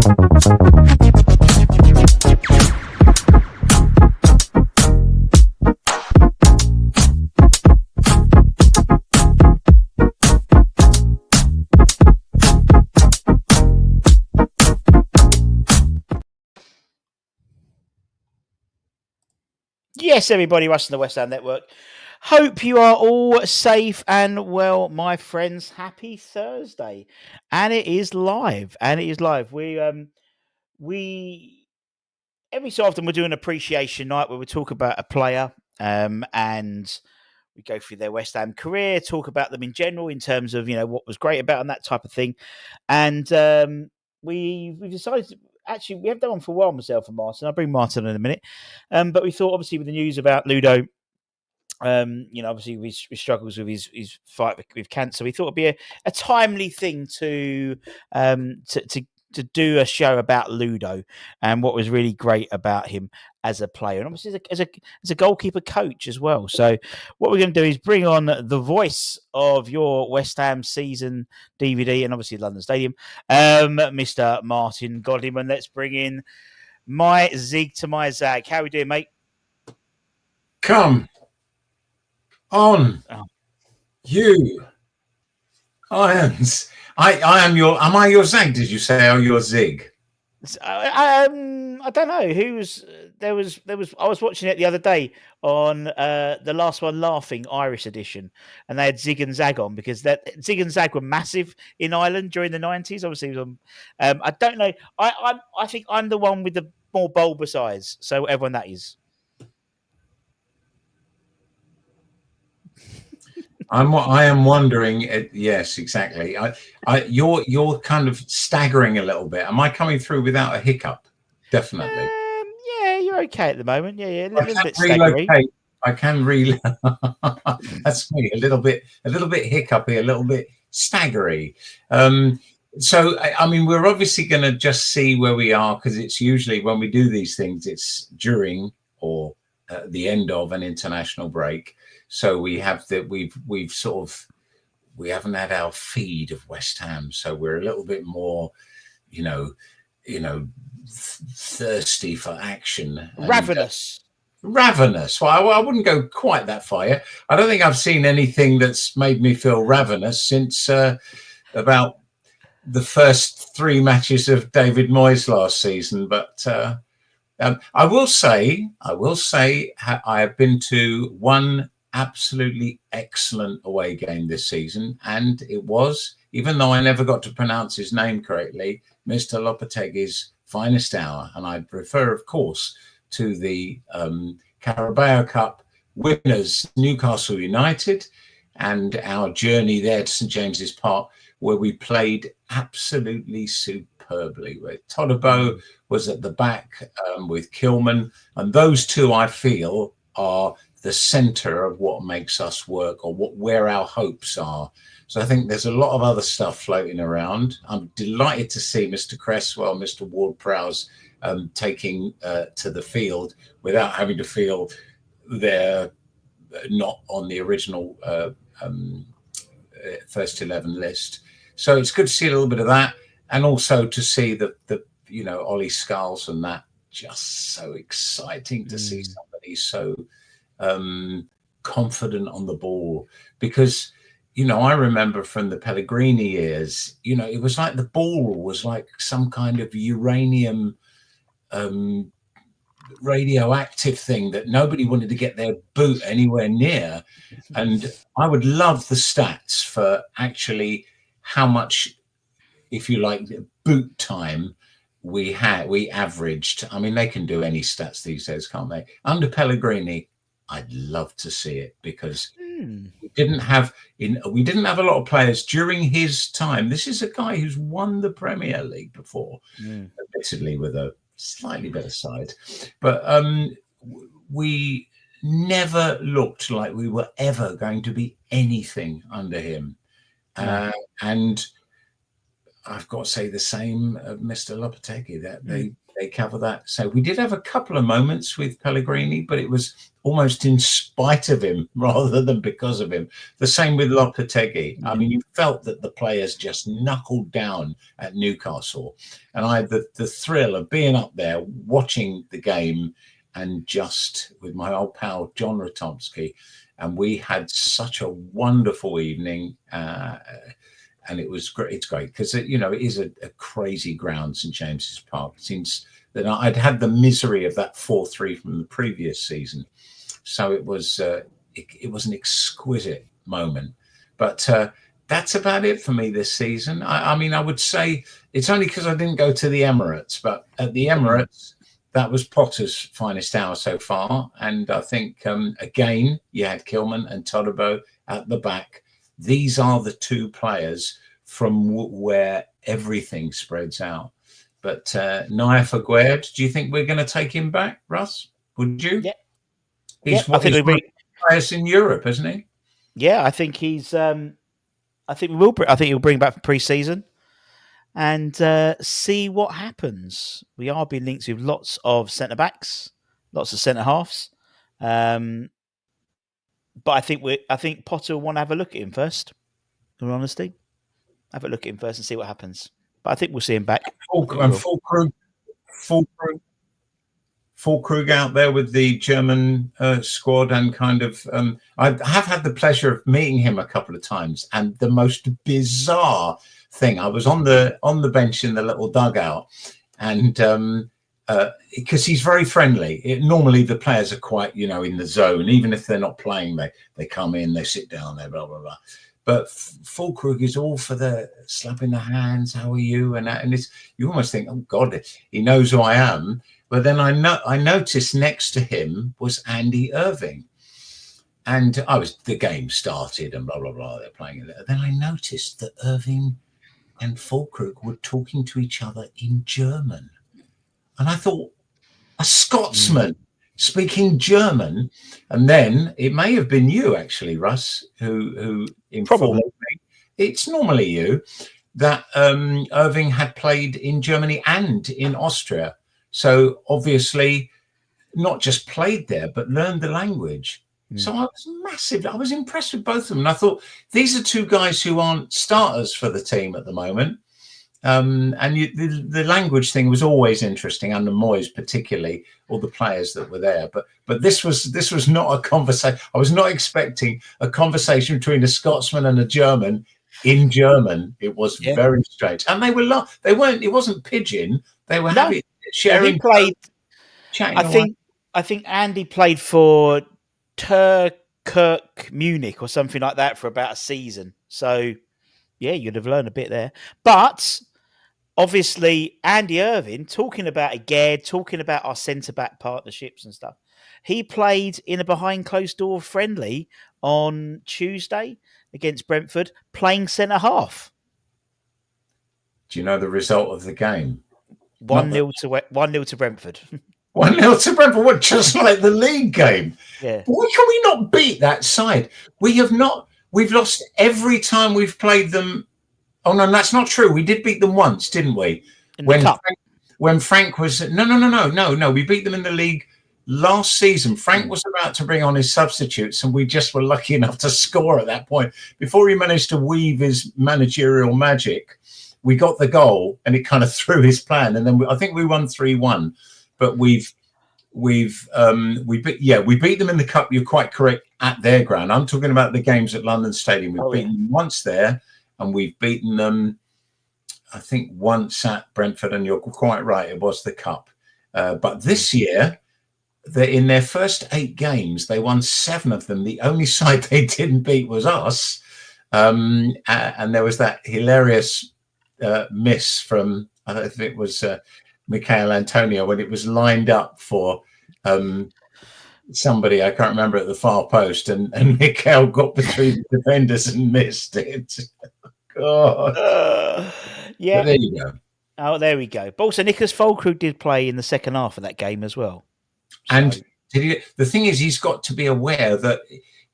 Yes, everybody, us in the West Ham Network. Hope you are all safe and well, my friends. Happy Thursday, and it is live. We every so often we're doing an appreciation night where we talk about a player, and we go through their West Ham career, talk about them in general in terms of what was great about them, that type of thing, and we decided actually we have done one for a while, myself and Martin. I'll bring Martin in a minute, but we thought obviously with the news about Ludo. Obviously he struggles with his fight with cancer. We thought it'd be a timely thing to do a show about Ludo and what was really great about him as a player, and obviously as a goalkeeper coach as well. So what we're going to do is bring on the voice of your West Ham season DVD and obviously London Stadium, Mr. Martin Godwin. And let's bring in my Zig to my Zag. How are we doing, mate? Come on, you irons. I am your. Am I your Zag? Did you say? Or your Zig? I don't know who's there was. I was watching it the other day on the Last One Laughing Irish edition, and they had Zig and Zag on because that Zig and Zag were massive in Ireland during the 90s. Obviously, it was on. I don't know. I think I'm the one with the more bulbous eyes. So everyone that is. I am wondering. Yes, exactly. You're kind of staggering a little bit. Am I coming through without a hiccup? Definitely. Yeah, you're okay at the moment. Yeah, a little bit staggery. I can relocate. That's me. A little bit hiccupy, a little bit staggery. So I mean, we're obviously going to just see where we are because it's usually when we do these things, it's during or the end of an international break. So we have that we haven't had our feed of West Ham, so we're a little bit more, thirsty for action. Ravenous. Well, I wouldn't go quite that far yet. I don't think I've seen anything that's made me feel ravenous since about the first 3 matches of David Moyes last season. But I will say I have been to one absolutely excellent away game this season, and it was, even though I never got to pronounce his name correctly, Mr. Lopetegui's finest hour. And I refer, of course, to the Carabao Cup winners, Newcastle United, and our journey there to St James's Park, where we played absolutely superbly. Where Todibo was at the back with Kilman, and those two, I feel, are the centre of what makes us work, or where our hopes are. So I think there's a lot of other stuff floating around. I'm delighted to see Mr. Cresswell, Mr. Ward-Prowse taking to the field without having to feel they're not on the original first 11 list. So it's good to see a little bit of that, and also to see the Ollie Skulls and that. Just so exciting to see somebody so confident on the ball, because I remember from the Pellegrini years, it was like the ball was like some kind of uranium radioactive thing that nobody wanted to get their boot anywhere near. And I would love the stats for actually how much, if you like, boot time we averaged. I mean, they can do any stats these days, can't they? Under Pellegrini, I'd love to see it, because we didn't have a lot of players during his time. This is a guy who's won the Premier League before, admittedly with a slightly better side, but we never looked like we were ever going to be anything under him. And I've got to say the same of Mr. Lopetegui, that they cover that. So we did have a couple of moments with Pellegrini, but it was almost in spite of him rather than because of him. The same with Lopetegui. I mean, you felt that the players just knuckled down at Newcastle. And I had the thrill of being up there watching the game and just with my old pal, John Ratomski. And we had such a wonderful evening. And it was great. It's great because, it is a crazy ground, St. James's Park. Since that I'd had the misery of that 4-3 from the previous season. So it was it was an exquisite moment. But that's about it for me this season. I mean, I would say it's only because I didn't go to the Emirates. But at the Emirates, that was Potter's finest hour so far. And I think, again, you had Kilman and Todibo at the back. These are the two players from where everything spreads out. But Naya Faguerd, do you think we're going to take him back, Russ? Would you? Yeah. He's one of the players in Europe, isn't he? Yeah, I think he's. I think we will. I think he'll bring back for pre-season and see what happens. We are being linked with lots of centre backs, lots of centre halves. But I think Potter will want to have a look at him first. In all honesty, have a look at him first and see what happens. But I think we'll see him back. Full Krug out there with the German squad, and kind of. I have had the pleasure of meeting him a couple of times, and the most bizarre thing. I was on the bench in the little dugout, and because he's very friendly. Normally the players are quite, in the zone. Even if they're not playing, they come in, they sit down, they blah blah blah. But Fulkrug is all for the slapping the hands. How are you? And it's, you almost think, oh God, he knows who I am. But then I noticed next to him was Andy Irving, and the game started and blah blah blah. They're playing it. Then I noticed that Irving and Fulkrug were talking to each other in German. And I thought, a Scotsman speaking German. And then it may have been you, actually, Russ, who informed me. It's normally you, that Irving had played in Germany and in Austria. So obviously not just played there, but learned the language. So I was massive. I was impressed with both of them. And I thought, these are two guys who aren't starters for the team at the moment. And the language thing was always interesting, and the Moyes particularly, all the players that were there. But this was not a conversation. I was not expecting a conversation between a Scotsman and a German in German. It was very strange, and they weren't. It wasn't pidgin. They were happy sharing. He played. Chatting I think Andy played for Kirk Munich or something like that for about a season. So yeah, you'd have learned a bit there, but. Obviously, Andy Irving, talking about our centre-back partnerships and stuff, he played in a behind-closed-door friendly on Tuesday against Brentford, playing centre-half. Do you know the result of the game? 1-0 to Brentford. 1-0 to Brentford, what, just like the league game? Yeah. Why can we not beat that side? We've lost every time we've played them. Oh no, that's not true. We did beat them once, didn't we? When Frank was no. We beat them in the league last season. Frank was about to bring on his substitutes, and we just were lucky enough to score at that point. Before he managed to weave his managerial magic, we got the goal, and it kind of threw his plan. And then I think we won 3-1. But we beat them in the cup. You're quite correct, at their ground. I'm talking about the games at London Stadium. We've beaten them once there. And we've beaten them, I think, once at Brentford, and you're quite right, it was the Cup. But this year, in their first 8 games, they won 7 of them. The only side they didn't beat was us. And there was that hilarious miss from, I don't think it was Michael Antonio, when it was lined up for somebody, I can't remember, at the far post, and Michael got between the defenders and missed it. God. Yeah. But there you go. Oh, there we go. But also, Nicholas Fulkrug did play in the second half of that game as well. And the thing is, he's got to be aware that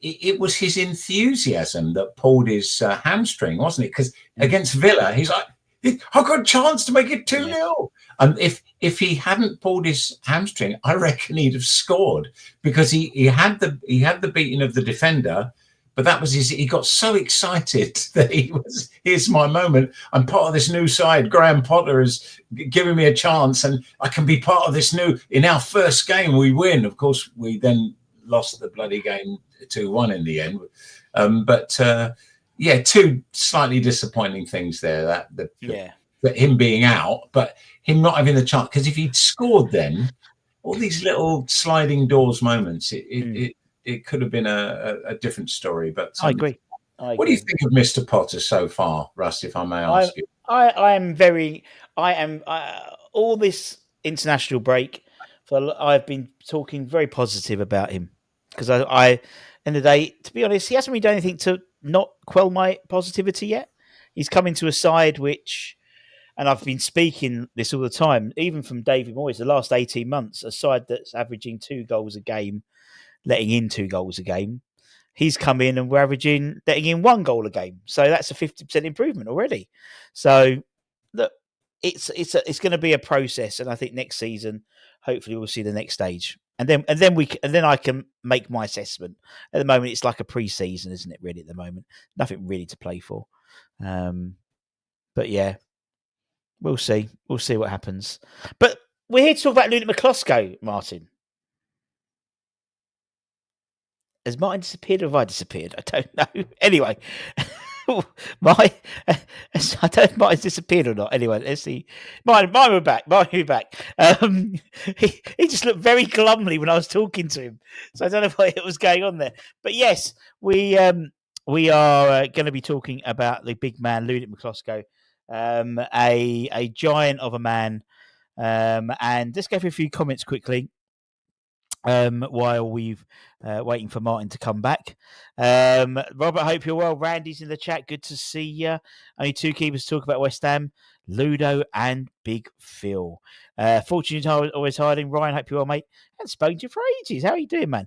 it was his enthusiasm that pulled his hamstring, wasn't it? Because against Villa, he's like, I've got a chance to make it 2-0. And if he hadn't pulled his hamstring, I reckon he'd have scored, because he had the beating of the defender, but that was he got so excited that here's my moment. I'm part of this new side. Graham Potter is giving me a chance, and I can be part of this in our first game we win. Of course, we then lost the bloody game 2-1 in the end. Two slightly disappointing things there. That him being out, but him not having the chance. Because if he'd scored, then all these little sliding doors moments, it could have been a different story. But I agree. What do you think of Mr. Potter so far, Russ? If I may ask you, I am all this international break. I've been talking very positive about him, because I end of the day, to be honest, he hasn't really done anything to not quell my positivity yet. He's come into a side which, and I've been speaking this all the time, even from David Moyes, the last 18 months, a side that's averaging 2 goals a game, letting in 2 goals a game. He's come in and we're averaging letting in 1 goal a game. So that's a 50% improvement already. So look, it's going to be a process, and I think next season, hopefully, we'll see the next stage. And then I can make my assessment. At the moment, it's like a pre-season, isn't it? Really, at the moment, nothing really to play for. But yeah, we'll see. We'll see what happens. But we're here to talk about Ludek Miklosko, Martin. Has Martin disappeared, or have I disappeared? I don't know. Anyway, I don't know if Martin's disappeared or not. Anyway, let's see. Martin, we're back. He just looked very glumly when I was talking to him, so I don't know what was going on there. But yes, we are going to be talking about the big man, Ludek Miklosko, a giant of a man. And let's go through a few comments quickly. While we've waiting for Martin to come back. Robert, hope you're well. Randy's in the chat. Good to see you. Only 2 keepers to talk about West Ham, Ludo and Big Phil. Fortune always hiding. Ryan, hope you're well, mate. And spoken to you for ages. How are you doing, man?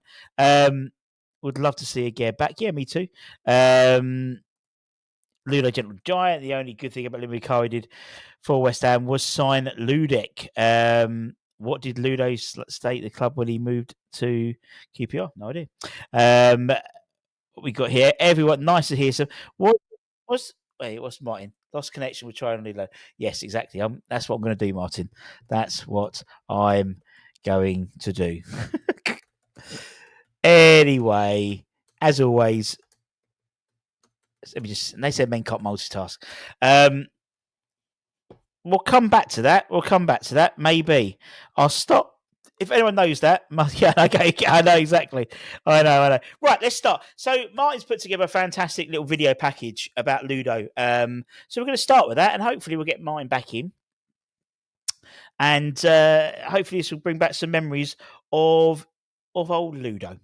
Would love to see you get back. Yeah, me too. Ludo Gentle Giant. The only good thing about Limerick did for West Ham was sign Ludek. What did Ludo state the club when he moved to QPR? No idea. What we got here? Everyone, nice to hear. So, what's Martin? Lost connection. We're trying to Ludo. Yes, exactly. That's what I'm going to do, Martin. That's what I'm going to do. Anyway, as always, let me just. And they said men can't multitask. We'll come back to that. Maybe I'll stop. If anyone knows that, yeah, okay, I know exactly. I know. Right, let's start. So Martin's put together a fantastic little video package about Ludo. So we're going to start with that, and hopefully we'll get Martin back in, and hopefully this will bring back some memories of old Ludo.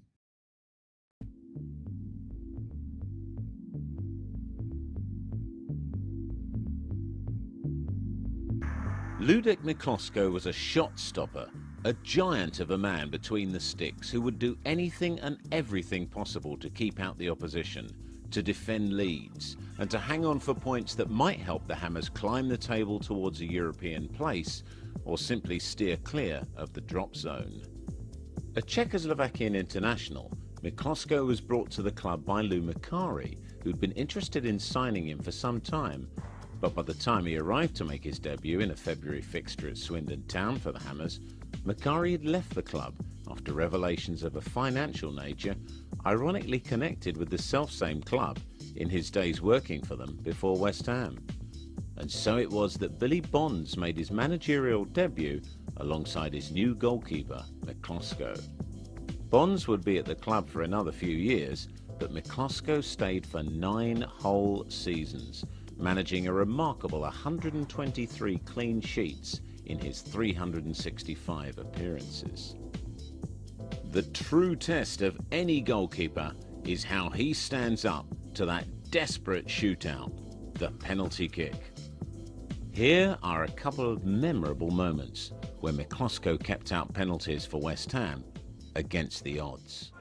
Ludek Miklosko was a shot stopper, a giant of a man between the sticks who would do anything and everything possible to keep out the opposition, to defend leads, and to hang on for points that might help the Hammers climb the table towards a European place, or simply steer clear of the drop zone. A Czechoslovakian international, Miklosko was brought to the club by Lou Macari, who'd been interested in signing him for some time. But by the time he arrived to make his debut in a February fixture at Swindon Town for the Hammers, Macari had left the club after revelations of a financial nature, ironically connected with the selfsame club in his days working for them before West Ham. And so it was that Billy Bonds made his managerial debut alongside his new goalkeeper, Miklosko. Bonds would be at the club for another few years, but Miklosko stayed for 9 whole seasons, managing a remarkable 123 clean sheets in his 365 appearances. The true test of any goalkeeper is how he stands up to that desperate shootout, the penalty kick. Here are a couple of memorable moments where Miklosko kept out penalties for West Ham against the odds.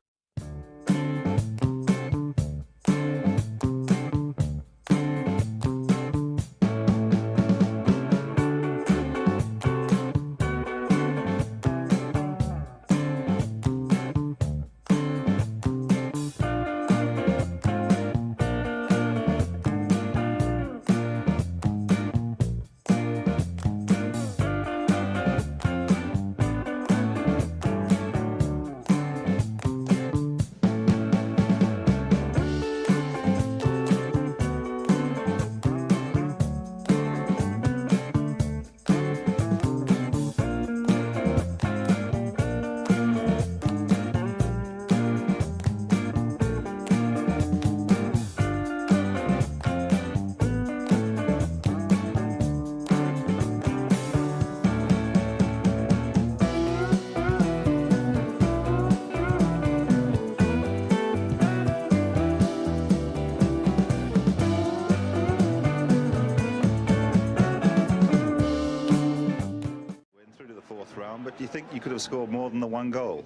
you think you could have scored more than the one goal?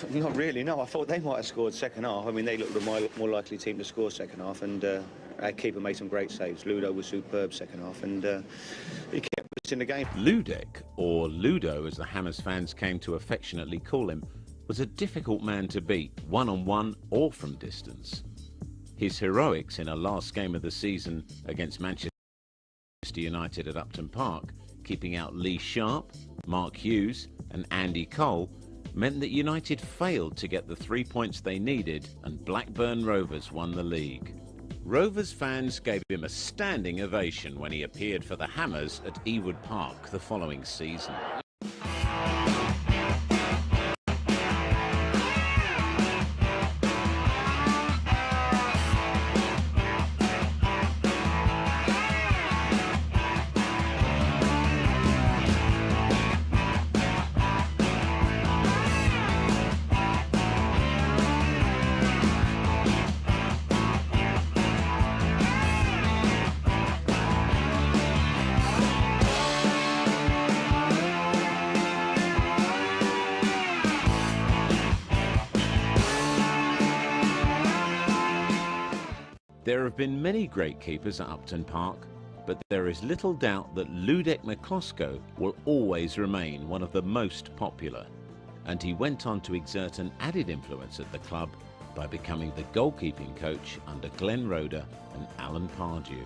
Not really, no. I thought they might have scored second half. I mean, they looked the more likely team to score second half, and our keeper made some great saves. Ludo was superb second half, and he kept us in the game. Ludek, or Ludo as the Hammers fans came to affectionately call him, was a difficult man to beat, one-on-one or from distance. His heroics in a last game of the season against Manchester United at Upton Park, keeping out Lee Sharp, Mark Hughes and Andy Cole, meant that United failed to get the 3 points they needed and Blackburn Rovers won the league. Rovers fans gave him a standing ovation when he appeared for the Hammers at Ewood Park the following season. There have been many great keepers at Upton Park, but there is little doubt that Ludek Miklosko will always remain one of the most popular, and he went on to exert an added influence at the club by becoming the goalkeeping coach under Glenn Roeder and Alan Pardew.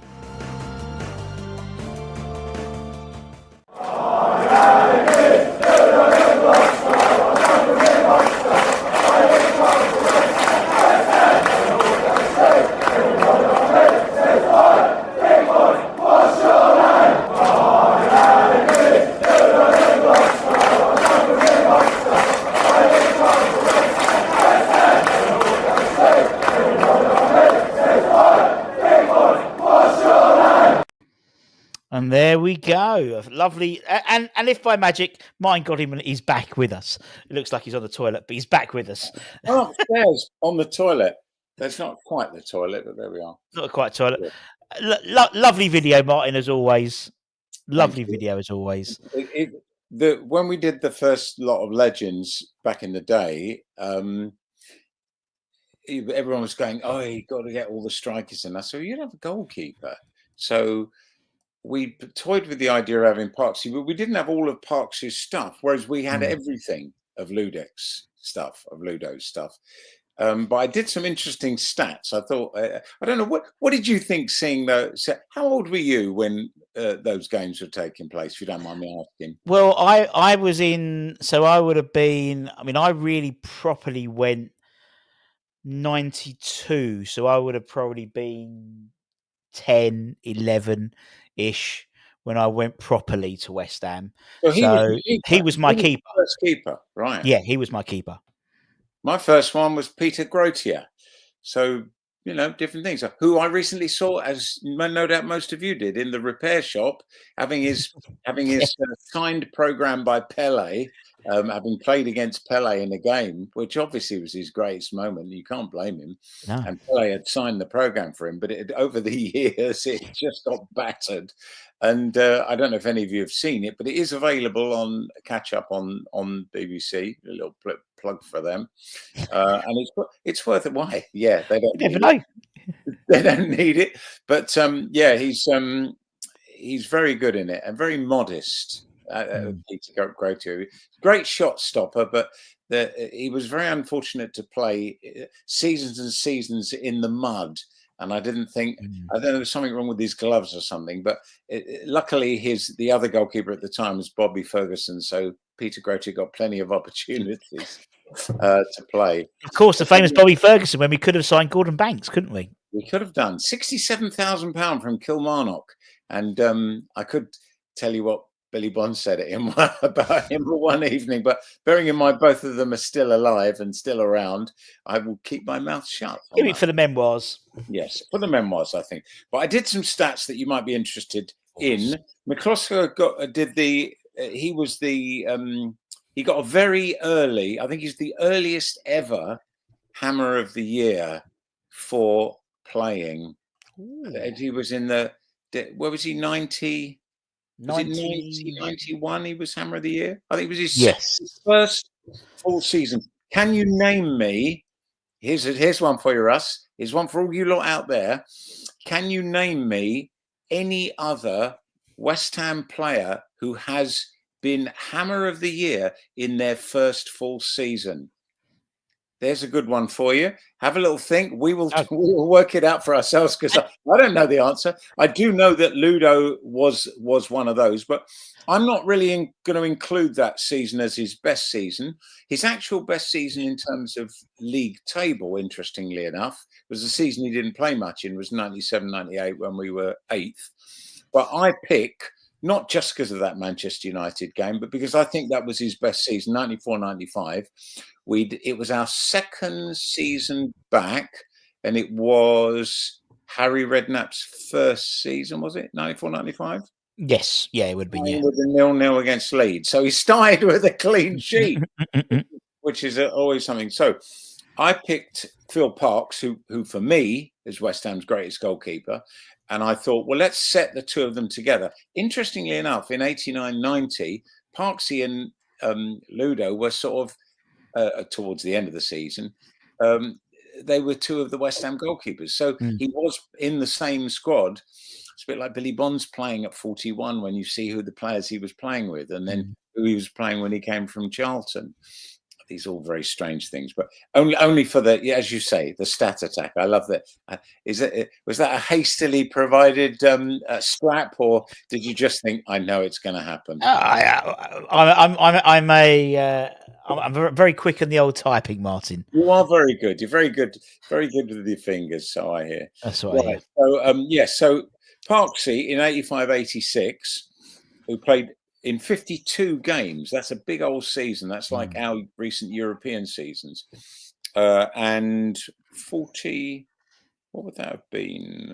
And there we go. Lovely. And if by magic, mine got him and he's back with us. It looks like he's on the toilet, but he's back with us. Oh, upstairs on the toilet. That's not quite the toilet, but there we are. Not quite toilet. Lovely video, Martin, as always. Lovely video, as always. When we did the first lot of Legends back in the day, everyone was going, "Oh, you got to get all the strikers in." I said, "You'd have a goalkeeper." So we toyed with the idea of having Parksy, but we didn't have all of Parksy's stuff, whereas we had everything of Ludek's stuff, of Ludo's stuff. But I did some interesting stats. I thought, I don't know, what did you think seeing those? How old were you when those games were taking place, if you don't mind me asking? Well, I was in, so I would have been, I mean, I really properly went 92, so I would have probably been 10, 11-ish when I went properly to West Ham. So he was my keeper. First keeper, right? Yeah, he was my keeper. My first one was Peter Grotier. So, you know, different things. Who I recently saw, as no doubt most of you did, in the repair shop, having his signed program by Pele, having played against Pele in a game, which obviously was his greatest moment. You can't blame him. No. And Pele had signed the program for him, but over the years, it just got battered. And I don't know if any of you have seen it, but it is available on catch up on BBC. A little plug for them, and it's worth it. Why? Yeah, they don't. You never know. They don't need it, but yeah, he's very good in it and very modest. Peter Grotier, great shot stopper, but he was very unfortunate to play seasons and seasons in the mud. And I didn't think, I don't know, there was something wrong with his gloves or something. But luckily, the other goalkeeper at the time was Bobby Ferguson. So Peter Grotier got plenty of opportunities to play. Of course, the famous Bobby Ferguson, when we could have signed Gordon Banks, couldn't we? We could have done £67,000 from Kilmarnock. And I could tell you what Billy Bond said about him one evening, but bearing in mind both of them are still alive and still around, I will keep my mouth shut. Give it for the memoirs. Yes, for the memoirs, I think. But I did some stats that you might be interested in. Miklosko he got a very early, I think he's the earliest ever Hammer of the Year for playing. He was in where was he, 90? Was it 90. 91 he was Hammer of the Year? I think it was his Yes. first full season. Can you name me? Here's one for you, Russ. Here's one for all you lot out there. Can you name me any other West Ham player who has been Hammer of the Year in their first full season? There's a good one for you. Have a little think. We will work it out for ourselves, because I don't know the answer. I do know that Ludo was one of those, but I'm not really going to include that season as his best season. His actual best season in terms of league table, interestingly enough, was the season he didn't play much in, was 97-98 when we were 8th. But I pick, not just because of that Manchester United game, but because I think that was his best season, 94-95. It was our second season back, and it was Harry Redknapp's first season, was it? 94-95? Yes, yeah, it would be. Yeah. With a 0-0 against Leeds. So he started with a clean sheet, which is always something. So I picked Phil Parkes, who for me is West Ham's greatest goalkeeper. And I thought, well, let's set the two of them together. Interestingly enough, in 89-90, Parksy and Ludo were sort of, towards the end of the season, they were two of the West Ham goalkeepers. So he was in the same squad. It's a bit like Billy Bonds playing at 41 when you see who the players he was playing with, and then who he was playing when he came from Charlton. These are all very strange things, but only for the, as you say, the stat attack. I love that. Was that a hastily provided strap, or did you just think, I know it's going to happen? I'm very quick on the old typing, Martin. You are very good. You're very good with your fingers. So I hear. That's what I hear. So So Parksy in 85-86, who played in 52 games. That's a big old season. That's like our recent European seasons. And 40, what would that have been?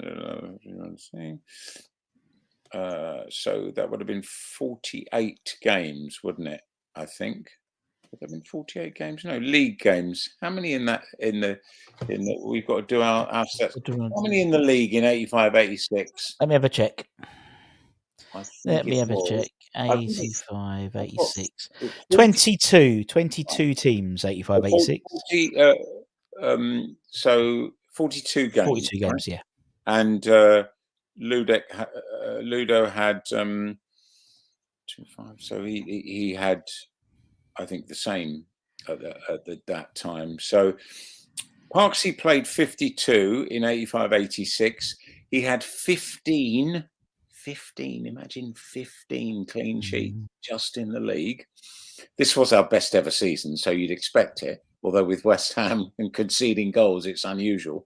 So that would have been 48 games, wouldn't it? I think. Would that have been 48 games? No, league games. How many in the we've got to do our stats. How many in the league in 85-86? Let me have a check. Let me have a check. 85, 86. 22 teams, 85, 86. So 42 games. 42 games, right? Yeah. And Ludo had 25. So he had, I think, the same at that time. So Parksy played 52 in 85-86. He had 15, imagine 15 clean sheets just in the league. This was our best ever season, so you'd expect it. Although with West Ham and conceding goals, it's unusual.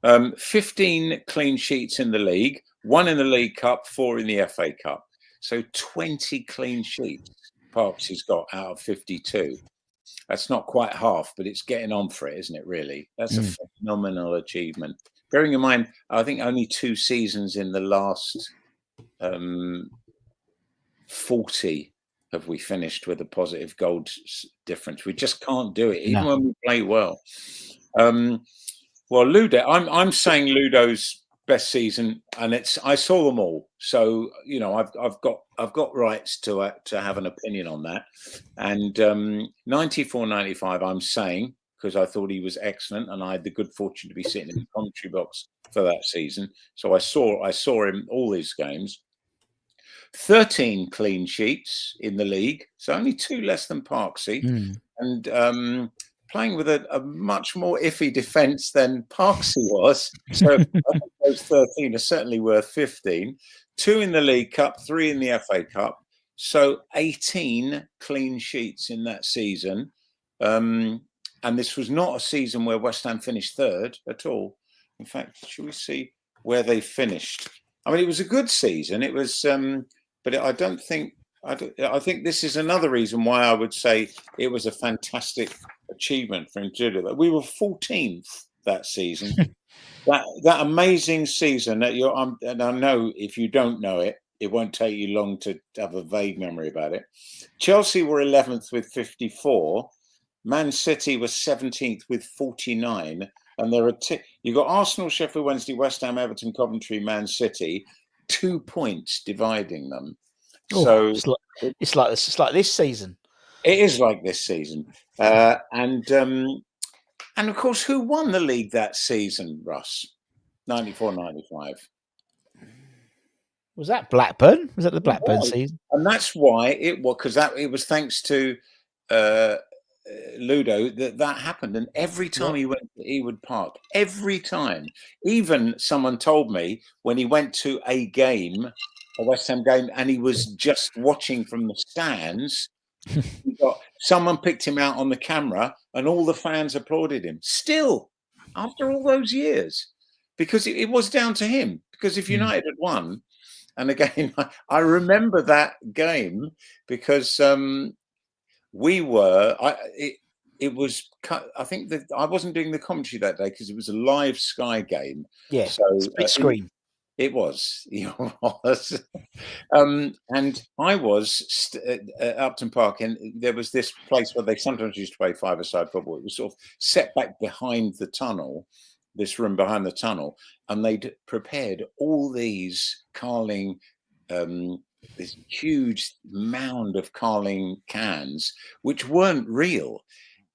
15 clean sheets in the league, 1 in the League Cup, 4 in the FA Cup. So 20 clean sheets Parksy's got out of 52. That's not quite half, but it's getting on for it, isn't it, really? That's a phenomenal achievement. Bearing in mind, I think only 2 seasons in the last 40 have we finished with a positive goal difference. We just can't do it, even when we play well. Well, Ludo, I'm saying Ludo's best season, and I saw them all, so you know I've got rights to have an opinion on that. And 94-95, I'm saying, because I thought he was excellent, and I had the good fortune to be sitting in the commentary box for that season. So I saw him all these games. 13 clean sheets in the league, so only 2 less than Parksy, and playing with a much more iffy defence than Parksy was. So I think those 13 are certainly worth 15. 2 in the League Cup, 3 in the FA Cup. So 18 clean sheets in that season. And this was not a season where West Ham finished 3rd at all. In fact, should we see where they finished? I mean, it was a good season. It was, but I think this is another reason why I would say it was a fantastic achievement for him to do that. We were 14th that season. that amazing season that and I know if you don't know it, it won't take you long to have a vague memory about it. Chelsea were 11th with 54. Man City was 17th with 49. And there are you've got Arsenal, Sheffield Wednesday, West Ham, Everton, Coventry, Man City, 2 points dividing them. So it's like this season. it is like this season. And of course, who won the league that season, Russ? 94-95. Was that Blackburn? Was that the Blackburn was. season? And that's why it was, because it was thanks to Ludo that happened. And every time he went to Ewood Park, every time, even someone told me when he went to a game, a West Ham game, and he was just watching from the stands, someone picked him out on the camera and all the fans applauded him. Still, after all those years, because it was down to him. Because if United had won, and again, I remember that game because we were. It was. I think that I wasn't doing the commentary that day because it was a live Sky game. Yeah, so split screen. It was. It was. And I was at Upton Park, and there was this place where they sometimes used to play five-a-side football. It was sort of set back behind the tunnel. This room behind the tunnel, and they'd prepared all these Carling, this huge mound of Carling cans, which weren't real.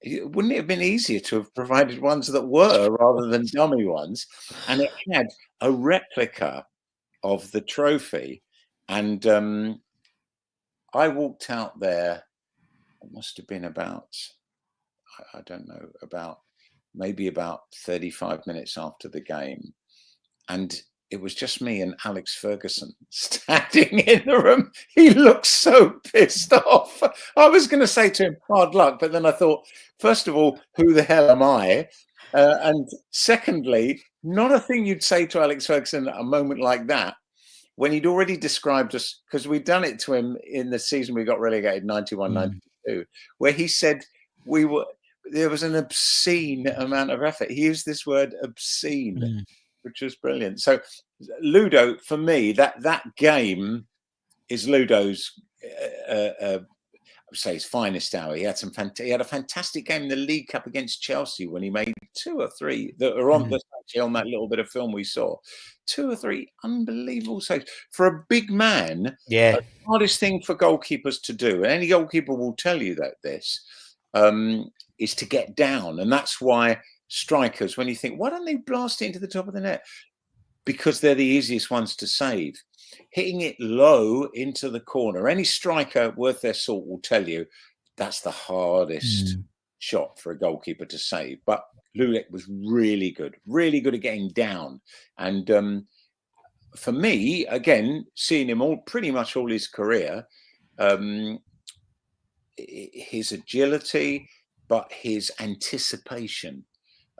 Wouldn't it have been easier to have provided ones that were rather than dummy ones? And it had a replica of the trophy. And I walked out there, it must have been about, I don't know, maybe about 35 minutes after the game. And it was just me and Alex Ferguson standing in the room. He looked so pissed off. I was going to say to him, hard luck. But then I thought, first of all, who the hell am I? And secondly, not a thing you'd say to Alex Ferguson at a moment like that, when he'd already described us, because we'd done it to him in the season we got relegated, 91-92, where he said there was an obscene amount of effort. He used this word obscene, which was brilliant. So Ludo, for me, that game is Ludo's, I would say, his finest hour. He had a fantastic game in the League Cup against Chelsea when he made 2 or 3 that are on that little bit of film we saw. 2 or 3 unbelievable saves for a big man. Yeah, the hardest thing for goalkeepers to do, and any goalkeeper will tell you that this is to get down, and that's why strikers, when you think, why don't they blast it into the top of the net? Because they're the easiest ones to save. Hitting it low into the corner, any striker worth their salt will tell you that's the hardest shot for a goalkeeper to save. But Ludek was really good at getting down. And for me, again, seeing him pretty much all his career, his agility, but his anticipation.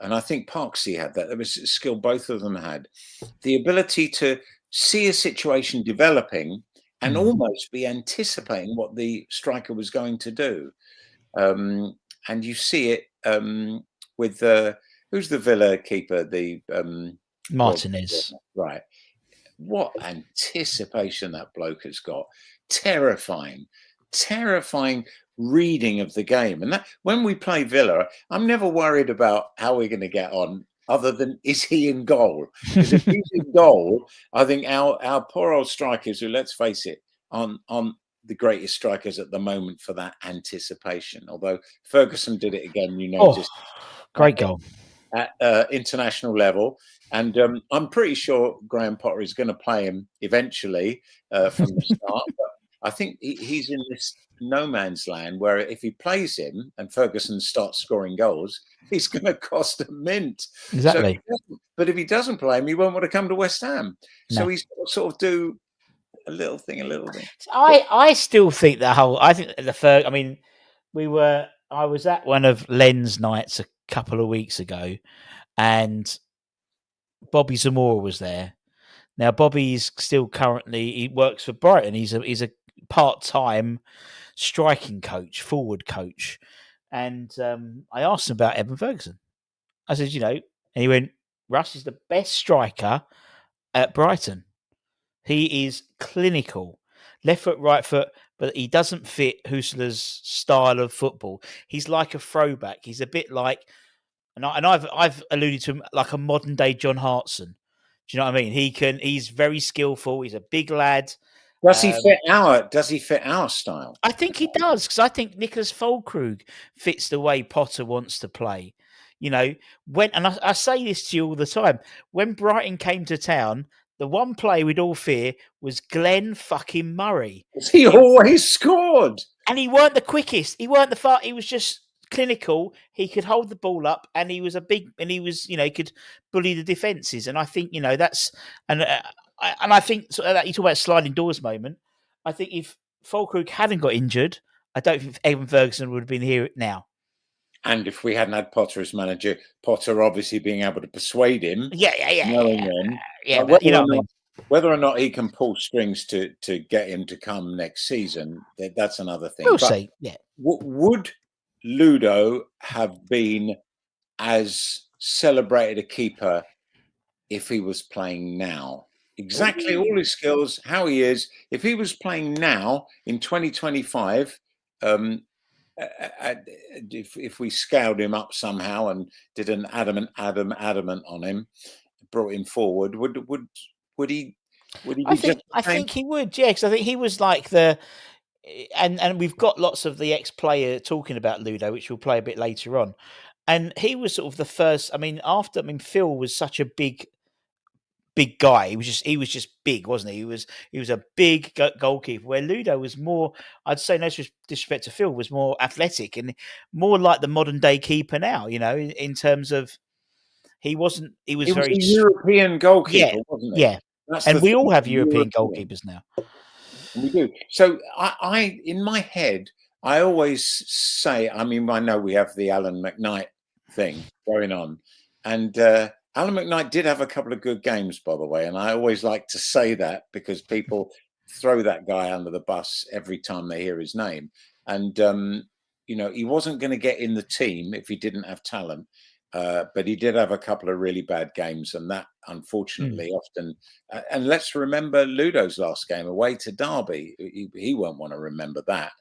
And I think Parksy had that. There was a skill both of them had. The ability to see a situation developing and almost be anticipating what the striker was going to do. And you see it with who's the Villa keeper? The Martinez. Right. What anticipation that bloke has got. Terrifying reading of the game. And that when we play Villa, I'm never worried about how we're going to get on, other than is he in goal? Because if he's in goal, I think our poor old strikers, who, let's face it, on the greatest strikers at the moment for that anticipation. Although Ferguson did it again, just great goal at international level. And I'm pretty sure Graham Potter is going to play him eventually from the start. But I think he's in this no man's land where if he plays him and Ferguson starts scoring goals, he's going to cost a mint. Exactly. So, but if he doesn't play him, he won't want to come to West Ham. No. So he's sort of do a little thing. I still think I think I mean, I was at one of Len's nights a couple of weeks ago, and Bobby Zamora was there. Now Bobby's still he works for Brighton. He's a part-time striking coach, forward coach. And I asked him about Evan Ferguson. I said, and he went, Russ is the best striker at Brighton. He is clinical, left foot, right foot, but he doesn't fit Hussler's style of football. He's like a throwback. He's a bit like, and I've alluded to him like a modern day John Hartson. Do you know what I mean? He's very skillful. He's a big lad. Does he fit our style? I think he does, because I think Nicholas Füllkrug fits the way Potter wants to play. You know, and I say this to you all the time, when Brighton came to town, the one play we'd all fear was Glenn fucking Murray. He always scored. And he weren't the quickest. He weren't the far. He was just clinical. He could hold the ball up, and he was he could bully the defences. And I think, that's, and I think that you talk about sliding doors moment. I think if Füllkrug hadn't got injured, I don't think Evan Ferguson would have been here now. And if we hadn't had Potter as manager, Potter obviously being able to persuade him. But you know what I mean. Whether or not he can pull strings to get him to come next season, that's another thing. We'll see. Yeah. Would Ludo have been as celebrated a keeper if he was playing now? Exactly all his skills, how he is. If he was playing now in 2025, if we scaled him up somehow and did an adamant on him, brought him forward, would he be I think he would, yeah, because I think he was like and we've got lots of the ex-player talking about Ludo, which we'll play a bit later on. And he was sort of the first. Phil was such a big guy. He was just big, wasn't he? He was a big goalkeeper. Where Ludo was more, I'd say, no disrespect to Phil, was more athletic and more like the modern day keeper now. In terms of he was a very European goalkeeper, wasn't he? Yeah, and we all have European goalkeepers now. We do. So I in my head, I always say, I know we have the Alan McKnight thing going on, and Alan McKnight did have a couple of good games, by the way, and I always like to say that because people throw that guy under the bus every time they hear his name. And he wasn't going to get in the team if he didn't have talent. But he did have a couple of really bad games, and that unfortunately often. And let's remember Ludo's last game away to Derby. He won't want to remember that.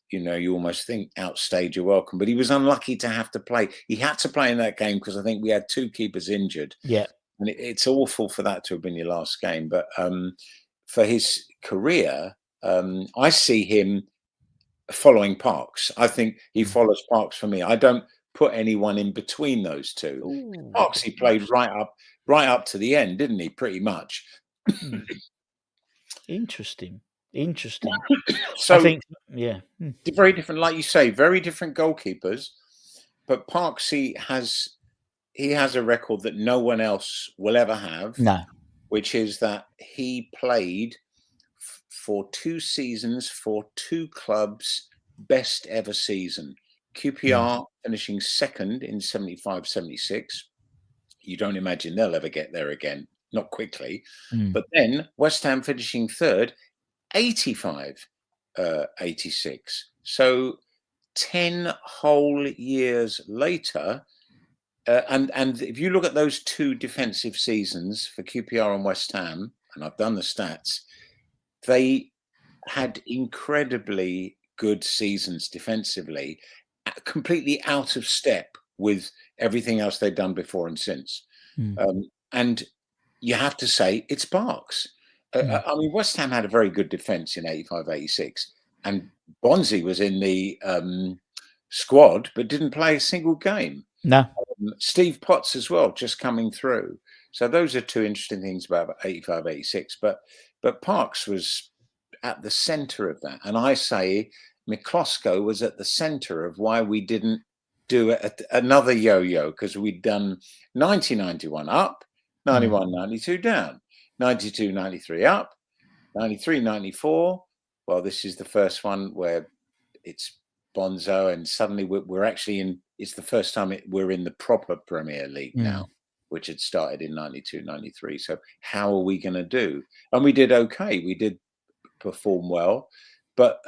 You almost think outstage your welcome, but he was unlucky to have to play. He had to play in that game because I think we had two keepers injured. Yeah, and it's awful for that to have been your last game. But for his career, I see him following Parks. I think he follows Parks for me. I don't put anyone in between those two. Ooh. Parks, he played right up to the end, didn't he? Pretty much. Interesting. So I think, yeah, very different, like you say, very different goalkeepers. But Parks, he has a record that no one else will ever have. No, which is that he played for 2 seasons for 2 clubs, best ever season. QPR finishing second in 75-76. You don't imagine they'll ever get there again, not quickly. But then West Ham finishing third, 85-86. So 10 whole years later, and if you look at those 2 defensive seasons for QPR and West Ham, and I've done the stats, they had incredibly good seasons defensively, completely out of step with everything else they'd done before and since. And you have to say it's Parks. West Ham had a very good defence in 85-86, and Bonzi was in the squad but didn't play a single game. No. Steve Potts as well, just coming through. So those are 2 interesting things about 85-86. But Parks was at the centre of that. And I say Miklosko was at the centre of why we didn't do another yo-yo, because we'd done 90-91 up, 91-92 down, 92-93 up, 93-94. Well, this is the first one where it's Bonzo, and suddenly we're actually in. It's the first time we're in the proper Premier League now, which had started in 92-93. So how are we going to do? And we did okay. We did perform well, but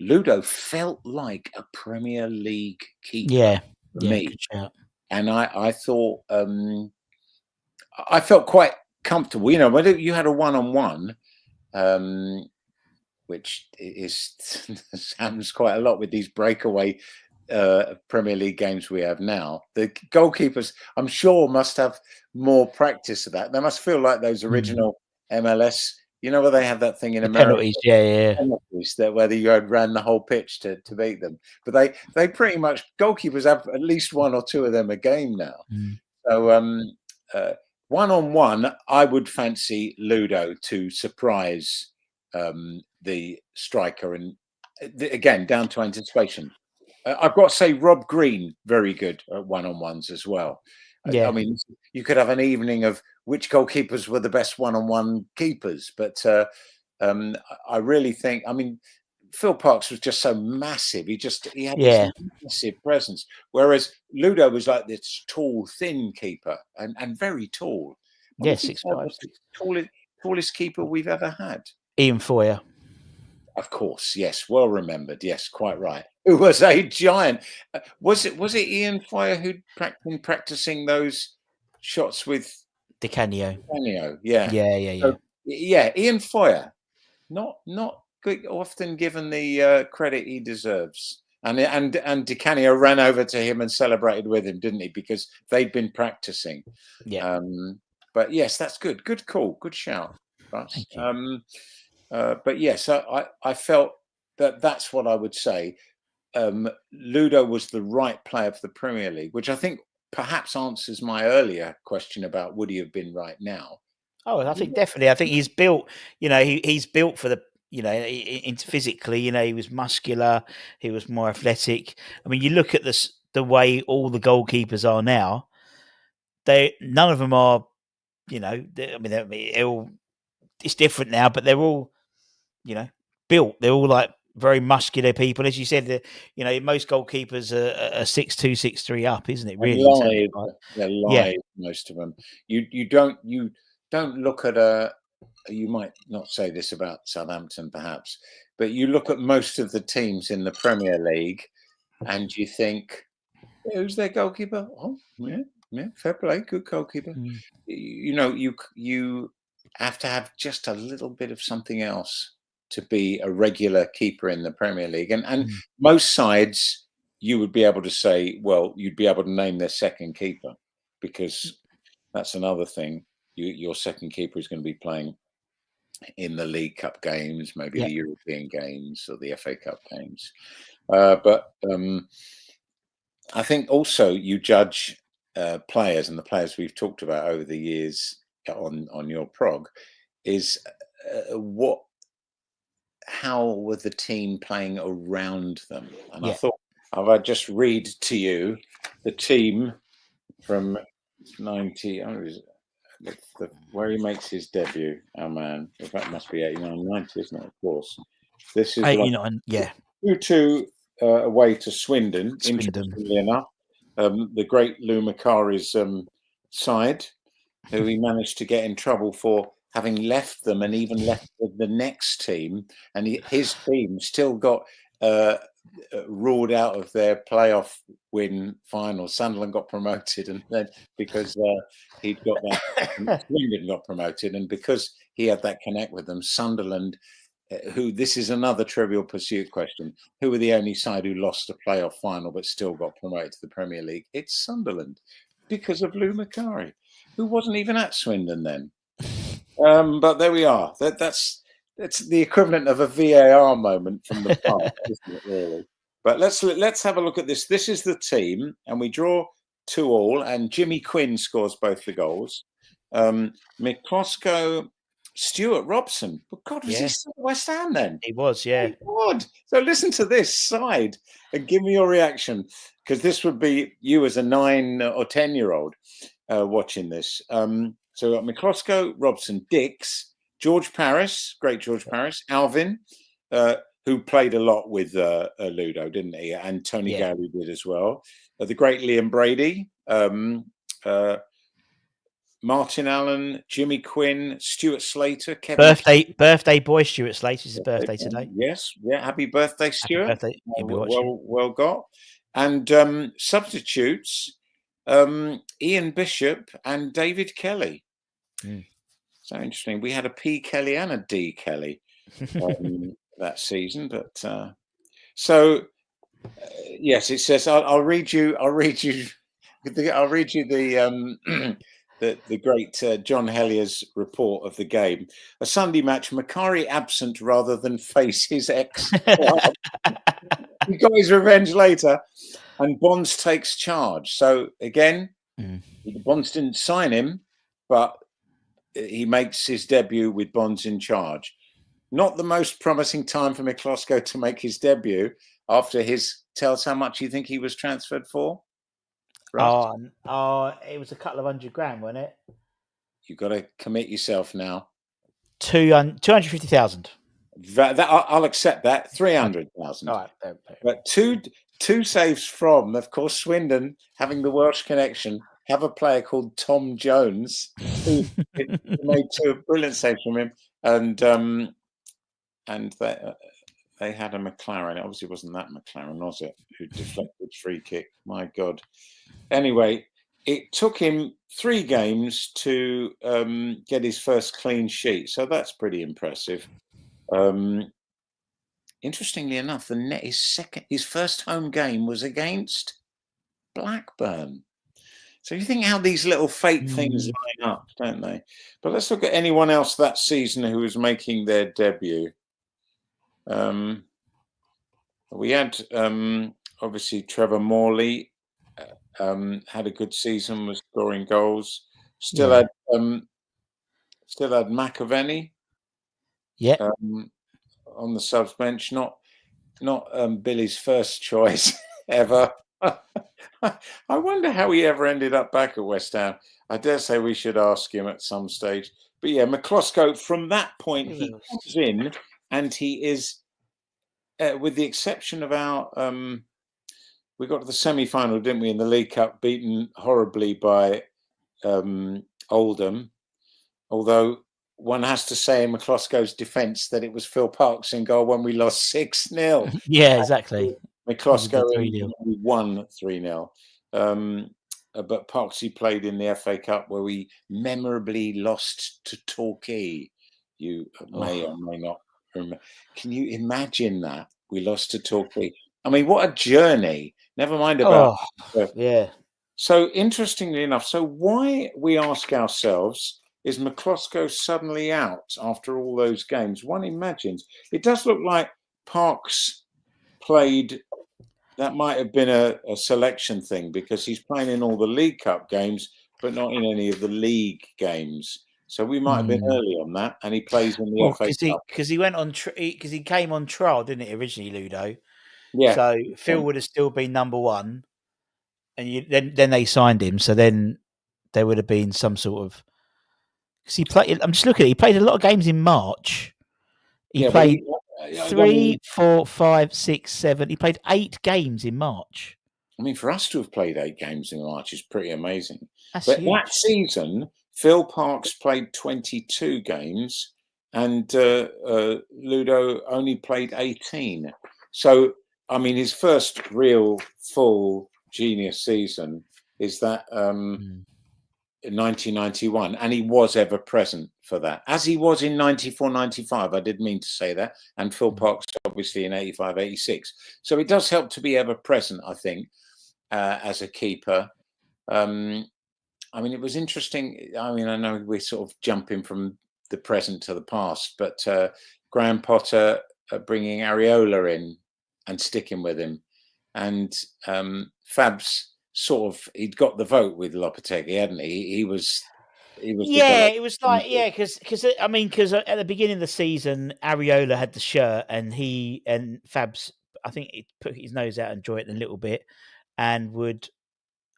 Ludo felt like a Premier League keeper for me. And I thought I felt quite comfortable. When you had a one-on-one, which happens quite a lot with these breakaway Premier League games we have now. The goalkeepers, I'm sure, must have more practice of that. They must feel like those original MLS You know where they have that thing in The America, penalties, yeah. penalties, that whether you had ran the whole pitch to beat them. But they pretty much, goalkeepers have at least one or two of them a game now. Mm. So 1-on-1, I would fancy Ludo to surprise the striker, and again down to anticipation. I've got to say Rob Green, very good at 1-on-1s as well. Yeah. I mean, you could have an evening of which goalkeepers were the best 1-on-1 keepers, but I really think, I mean, Phil Parkes was just so massive. He had this massive presence, whereas Ludo was like this tall, thin keeper and very tall. Yeah, 6'5". Tallest keeper we've ever had. Ian Foyer. Of course, yes, well remembered. Yes, quite right. Who was a giant? Was it Ian Foyer who'd been practicing those shots with Di Canio? Yeah. Yeah. Yeah, Ian Foyer, not often given the credit he deserves. And Di Canio ran over to him and celebrated with him, didn't he? Because they'd been practicing. Yeah. But yes, that's good. Good call. Good shout, Russ. Thank you. But yes, I felt that's what I would say. Ludo was the right player for the Premier League, which I think perhaps answers my earlier question about would he have been right now. Oh, I think definitely. I think he's built. He's built for the. Physically, he was muscular. He was more athletic. I mean, you look at the way all the goalkeepers are now. None of them are. They're all. It's different now, but they're all. Built. They're all like very muscular people, as you said. Most goalkeepers are 6'2", 6'3" up, isn't it? Really, they're live. Most of them. You don't look at you might not say this about Southampton, perhaps, but you look at most of the teams in the Premier League, and you think, who's their goalkeeper? Oh, yeah, fair play, good goalkeeper. Mm. You have to have just a little bit of something else to be a regular keeper in the Premier League. And most sides, you would be able to say, well, you'd be able to name their second keeper, because that's another thing. Your second keeper is going to be playing in the League Cup games, maybe the European games or the FA Cup games. But I think also you judge players, and the players we've talked about over the years on your prog is how were the team playing around them? And I thought, if I just read to you the team from 90, where he makes his debut, our man. That must be 89, 90, isn't it? Of course. This is 89, 2-2 away to Swindon. Interestingly enough, the great Lou Macari's side, who he managed to get in trouble for having left them and even left the next team, and his team still got ruled out of their playoff win final. Sunderland got promoted, and then because he'd got that, Swindon got promoted, and because he had that connect with them, Sunderland, who, this is another Trivial Pursuit question, who were the only side who lost a playoff final but still got promoted to the Premier League? It's Sunderland, because of Lou Macari, who wasn't even at Swindon then. But there we are. That's the equivalent of a VAR moment from the past, isn't it, really? But let's have a look at this. This is the team, and we draw 2-2, and Jimmy Quinn scores both the goals. Miklosko, Stuart Robson. But God, was he still at West Ham then? He was, yeah. Oh, God. So listen to this side and give me your reaction, because this would be you as a 9 or 10-year-old watching this. So Miklosko, Robson, Dix, George Paris, great George Paris, Alvin, who played a lot with Ludo, didn't he? And Tony Gowrie did as well. The great Liam Brady, Martin Allen, Jimmy Quinn, Stuart Slater, Kevin. Birthday boy, Stuart Slater. It's his birthday today. Yes, happy birthday, Stuart. Happy birthday. Well got. And substitutes, Ian Bishop and David Kelly. So interesting. We had a P Kelly and a D Kelly that season, but yes, it says I'll read you the the great John Hellier's report of the game. A Sunday match, Macari absent rather than face his ex. He got his revenge later, and Bonds takes charge. So again, Bonds didn't sign him, but he makes his debut with Bonds in charge. Not the most promising time for Miklosko to make his debut after his. Tell us how much you think he was transferred for. Russ? It was a couple of $100,000, wasn't it? You've got to commit yourself now. 250,000. I'll accept that. 300,000. All right. But two saves from, of course, Swindon, having the Welsh connection, have a player called Tom Jones who made two brilliant saves from him, and they had a McLaren. It obviously wasn't that McLaren, was it? Who deflected free kick? My God. Anyway, it took him 3 games to get his first clean sheet, so that's pretty impressive. Interestingly enough, his first home game was against Blackburn. So you think how these little fate things line up, don't they? But let's look at anyone else that season who was making their debut. We had obviously Trevor Morley had a good season, was scoring goals. Still had McAvenny. Yeah. On the subs bench, not Billy's first choice ever. I wonder how he ever ended up back at West Ham. I dare say we should ask him at some stage. But yeah, Miklosko, from that point, he comes in and he is, with the exception of our, we got to the semi-final, didn't we, in the League Cup, beaten horribly by Oldham. Although one has to say in Miklosko's defence that it was Phil Parkes in goal when we lost 6-0. Yeah, exactly. Miklosko won 3-0. But Parkesy played in the FA Cup where we memorably lost to Torquay. You may or may not remember. Can you imagine that? We lost to Torquay. I mean, what a journey. Never mind about... yeah. So interestingly enough, so why, we ask ourselves, is Miklosko suddenly out after all those games? One imagines. It does look like Parkes played... That might have been a selection thing because he's playing in all the League Cup games, but not in any of the league games. So we might have been early on that, and he plays in the FA Cup because he went on because he came on trial, didn't he? Originally, Ludo. Yeah. So Phil would have still been number one, and then they signed him. So then there would have been some sort of because he played. I'm just looking at it. He played a lot of games in March. He played 3, 4, 5, 6, 7. He played 8 games in March. I mean, for us to have played 8 games in March is pretty amazing. That's but huge. That season, Phil Parkes played 22 games and Ludo only played 18. So, I mean, his first real full genius season is that in 1991, and he was ever present for that, as he was in 94, 95. I did mean to say that. And Phil Parkes, obviously, in 85, 86. So it does help to be ever present, I think, as a keeper. I mean, it was interesting. I mean, I know we're sort of jumping from the present to the past, but Graham Potter bringing Areola in and sticking with him. And Fab's sort of, he'd got the vote with Lopetegui, hadn't he? He was. Yeah, it was like because I mean because at the beginning of the season, Areola had the shirt and Fab's I think he put his nose out and enjoyed it a little bit, and would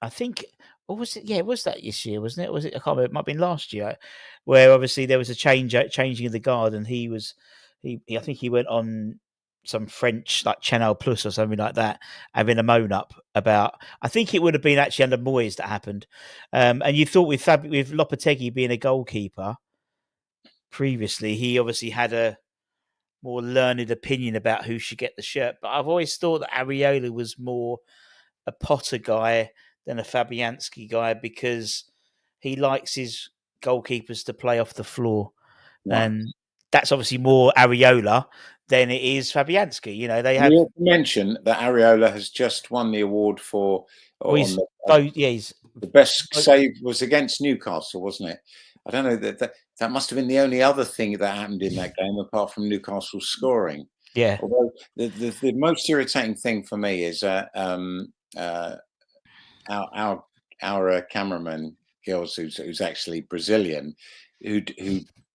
I think or was it? Yeah, it was that this year, wasn't it? Was it? I can't remember. It might have been last year, where obviously there was a changing of the guard, and I think he went on some French like Channel Plus or something like that, having a moan up about. I think it would have been actually under Moyes that happened, and you thought with Lopetegui being a goalkeeper previously, he obviously had a more learned opinion about who should get the shirt. But I've always thought that Areola was more a Potter guy than a Fabianski guy because he likes his goalkeepers to play off the floor, and that's obviously more Areola than it is Fabianski. You know, they have. You mention that Areola has just won the award for. He's The best save was against Newcastle, wasn't it? I don't know, that must have been the only other thing that happened in that game apart from Newcastle scoring. Yeah. Although the most irritating thing for me is our cameraman Gills, who's actually Brazilian, who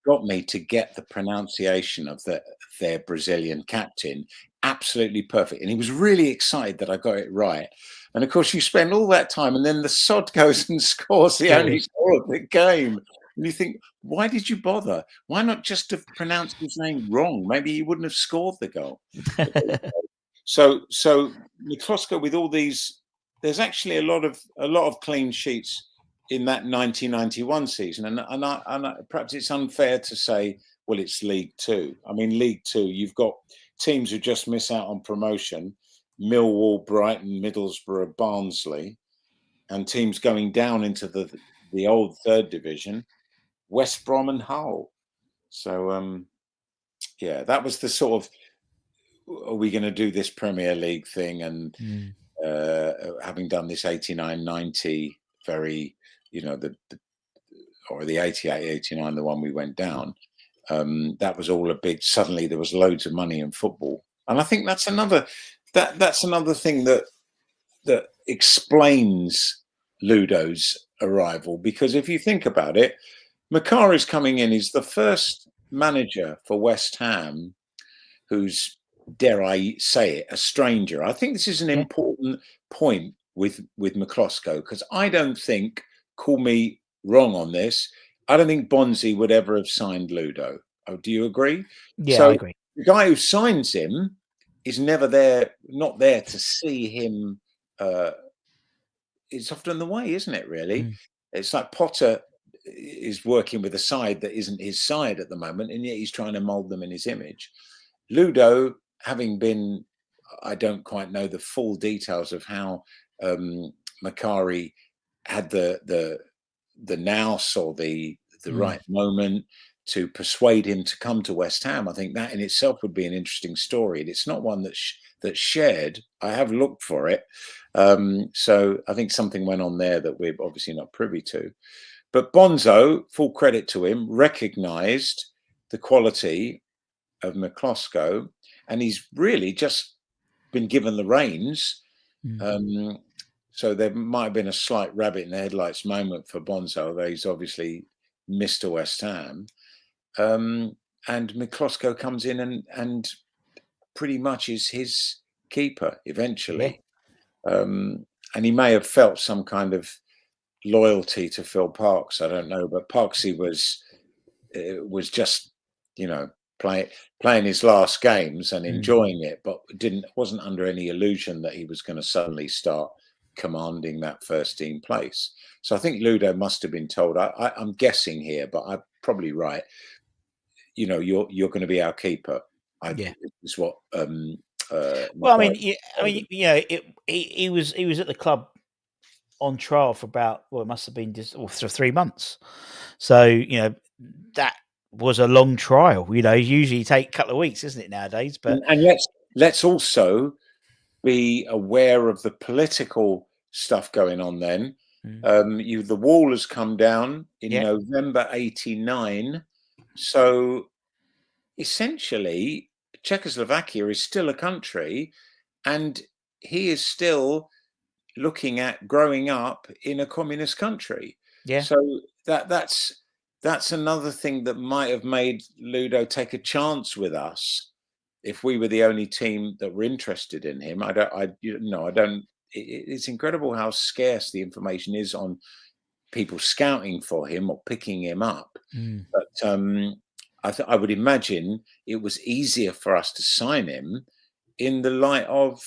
got me to get the pronunciation of their Brazilian captain absolutely perfect, and he was really excited that I got it right. And of course, you spend all that time, and then the sod goes and scores the only goal of the game. And you think, why did you bother? Why not just have pronounced his name wrong? Maybe he wouldn't have scored the goal. So Miklosko, with all these, there's actually a lot of clean sheets in that 1991 season, and perhaps it's unfair to say, well, it's League Two. I mean, League Two, you've got teams who just miss out on promotion: Millwall, Brighton, Middlesbrough, Barnsley, and teams going down into the old third division, West Brom and Hull. So yeah, that was the sort of, are we going to do this Premier League thing? And having done this 89-90, very, the 88-89, the one we went down, that was all a big, suddenly there was loads of money in football. And I think that's another thing that explains Ludo's arrival, because if you think about it, Macari's coming in. He's the first manager for West Ham who's, dare I say it, a stranger. I think this is an important point with Miklosko, because I don't think, call me wrong on this, I don't think Bonzi would ever have signed Ludo. Oh, do you agree? Yeah, so I agree. The guy who signs him is never there, not there to see him. It's often the way, isn't it, really? It's like Potter is working with a side that isn't his side at the moment, and yet he's trying to mould them in his image. Ludo, having been, I don't quite know the full details of how Macari had the nous or the right moment to persuade him to come to West Ham. I think that in itself would be an interesting story. And it's not one that's shared. I have looked for it. So I think something went on there that we're obviously not privy to. But Bonzo, full credit to him, recognised the quality of Miklosko, and he's really just been given the reins. So there might have been a slight rabbit in the headlights moment for Bonzo, though he's obviously Mr. West Ham. And Miklosko comes in and pretty much is his keeper eventually. And he may have felt some kind of loyalty to Phil Parkes, I don't know, but Parksy was just, playing his last games and enjoying it, but wasn't under any illusion that he was going to suddenly start commanding that first team place. So I think Ludo must have been told, I'm guessing here, but I'm probably right, you're going to be our keeper. Is what well, he was at the club on trial for about, well, it must have been just for 3 months. So, that was a long trial. Usually take a couple of weeks, isn't it, nowadays? But and let's also be aware of the political stuff going on then. The wall has come down in November 89. So essentially, Czechoslovakia is still a country, and he is still looking at growing up in a communist country. So that's another thing that might have made Ludo take a chance with us if we were the only team that were interested in him. It's incredible how scarce the information is on people scouting for him or picking him up. But I would imagine it was easier for us to sign him in the light of,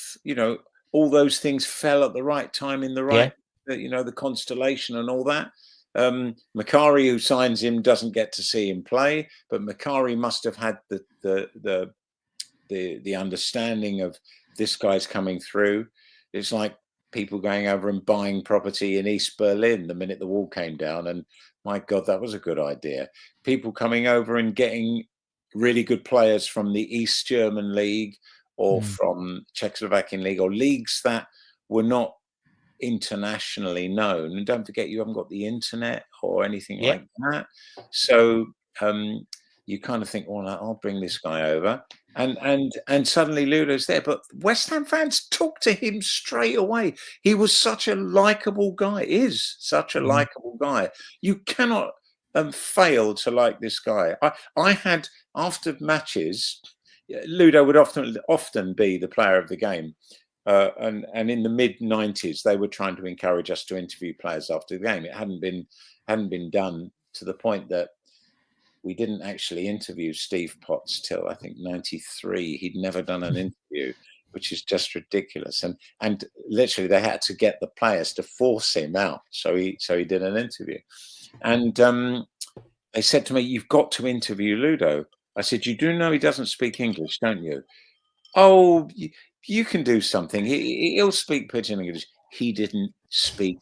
all those things fell at the right time in the right, the constellation and all that. Macari, who signs him, doesn't get to see him play, but Macari must have had the understanding of this guy's coming through. It's like people going over and buying property in East Berlin the minute the wall came down, and my God, that was a good idea. People coming over and getting really good players from the East German League or from Czechoslovakian League, or leagues that were not internationally known. And don't forget, you haven't got the internet or anything Yeah. like that. So you kind of think, well, I'll bring this guy over. And suddenly Ludo's there. But West Ham fans talked to him straight away. He was such a likable guy, is such a likable guy. You cannot fail to like this guy. I had, after matches, Ludo would often be the player of the game. And in the mid-90s, they were trying to encourage us to interview players after the game. It hadn't been done, to the point that we didn't actually interview Steve Potts till, I think, 93. He'd never done an interview, which is just ridiculous. And literally they had to get the players to force him out. So he did an interview. And they said to me, "You've got to interview Ludo." I said, "You do know he doesn't speak English, don't you?" "Oh, you can do something. He'll speak pidgin English." He didn't speak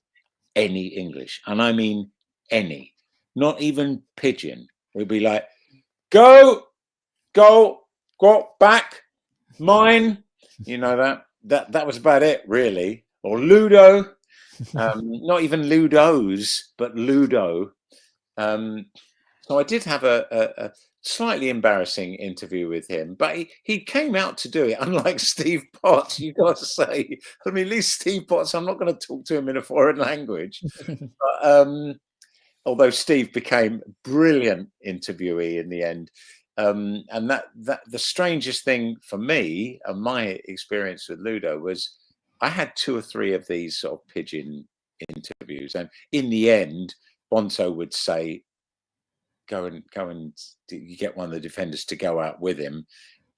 any English. And I mean any. Not even pidgin. He'd be like, go, back, mine. You know, that was about it, really. Or Ludo. Not even Ludo'S, but Ludo. So I did have a slightly embarrassing interview with him, but he came out to do it, unlike Steve Potts, you got to say. I mean, at least Steve Potts, I'm not going to talk to him in a foreign language. But, although Steve became a brilliant interviewee in the end. And that the strangest thing for me and my experience with Ludo was I had 2 or 3 of these sort of pidgin interviews. And in the end, Bonto would say, go and you get one of the defenders to go out with him,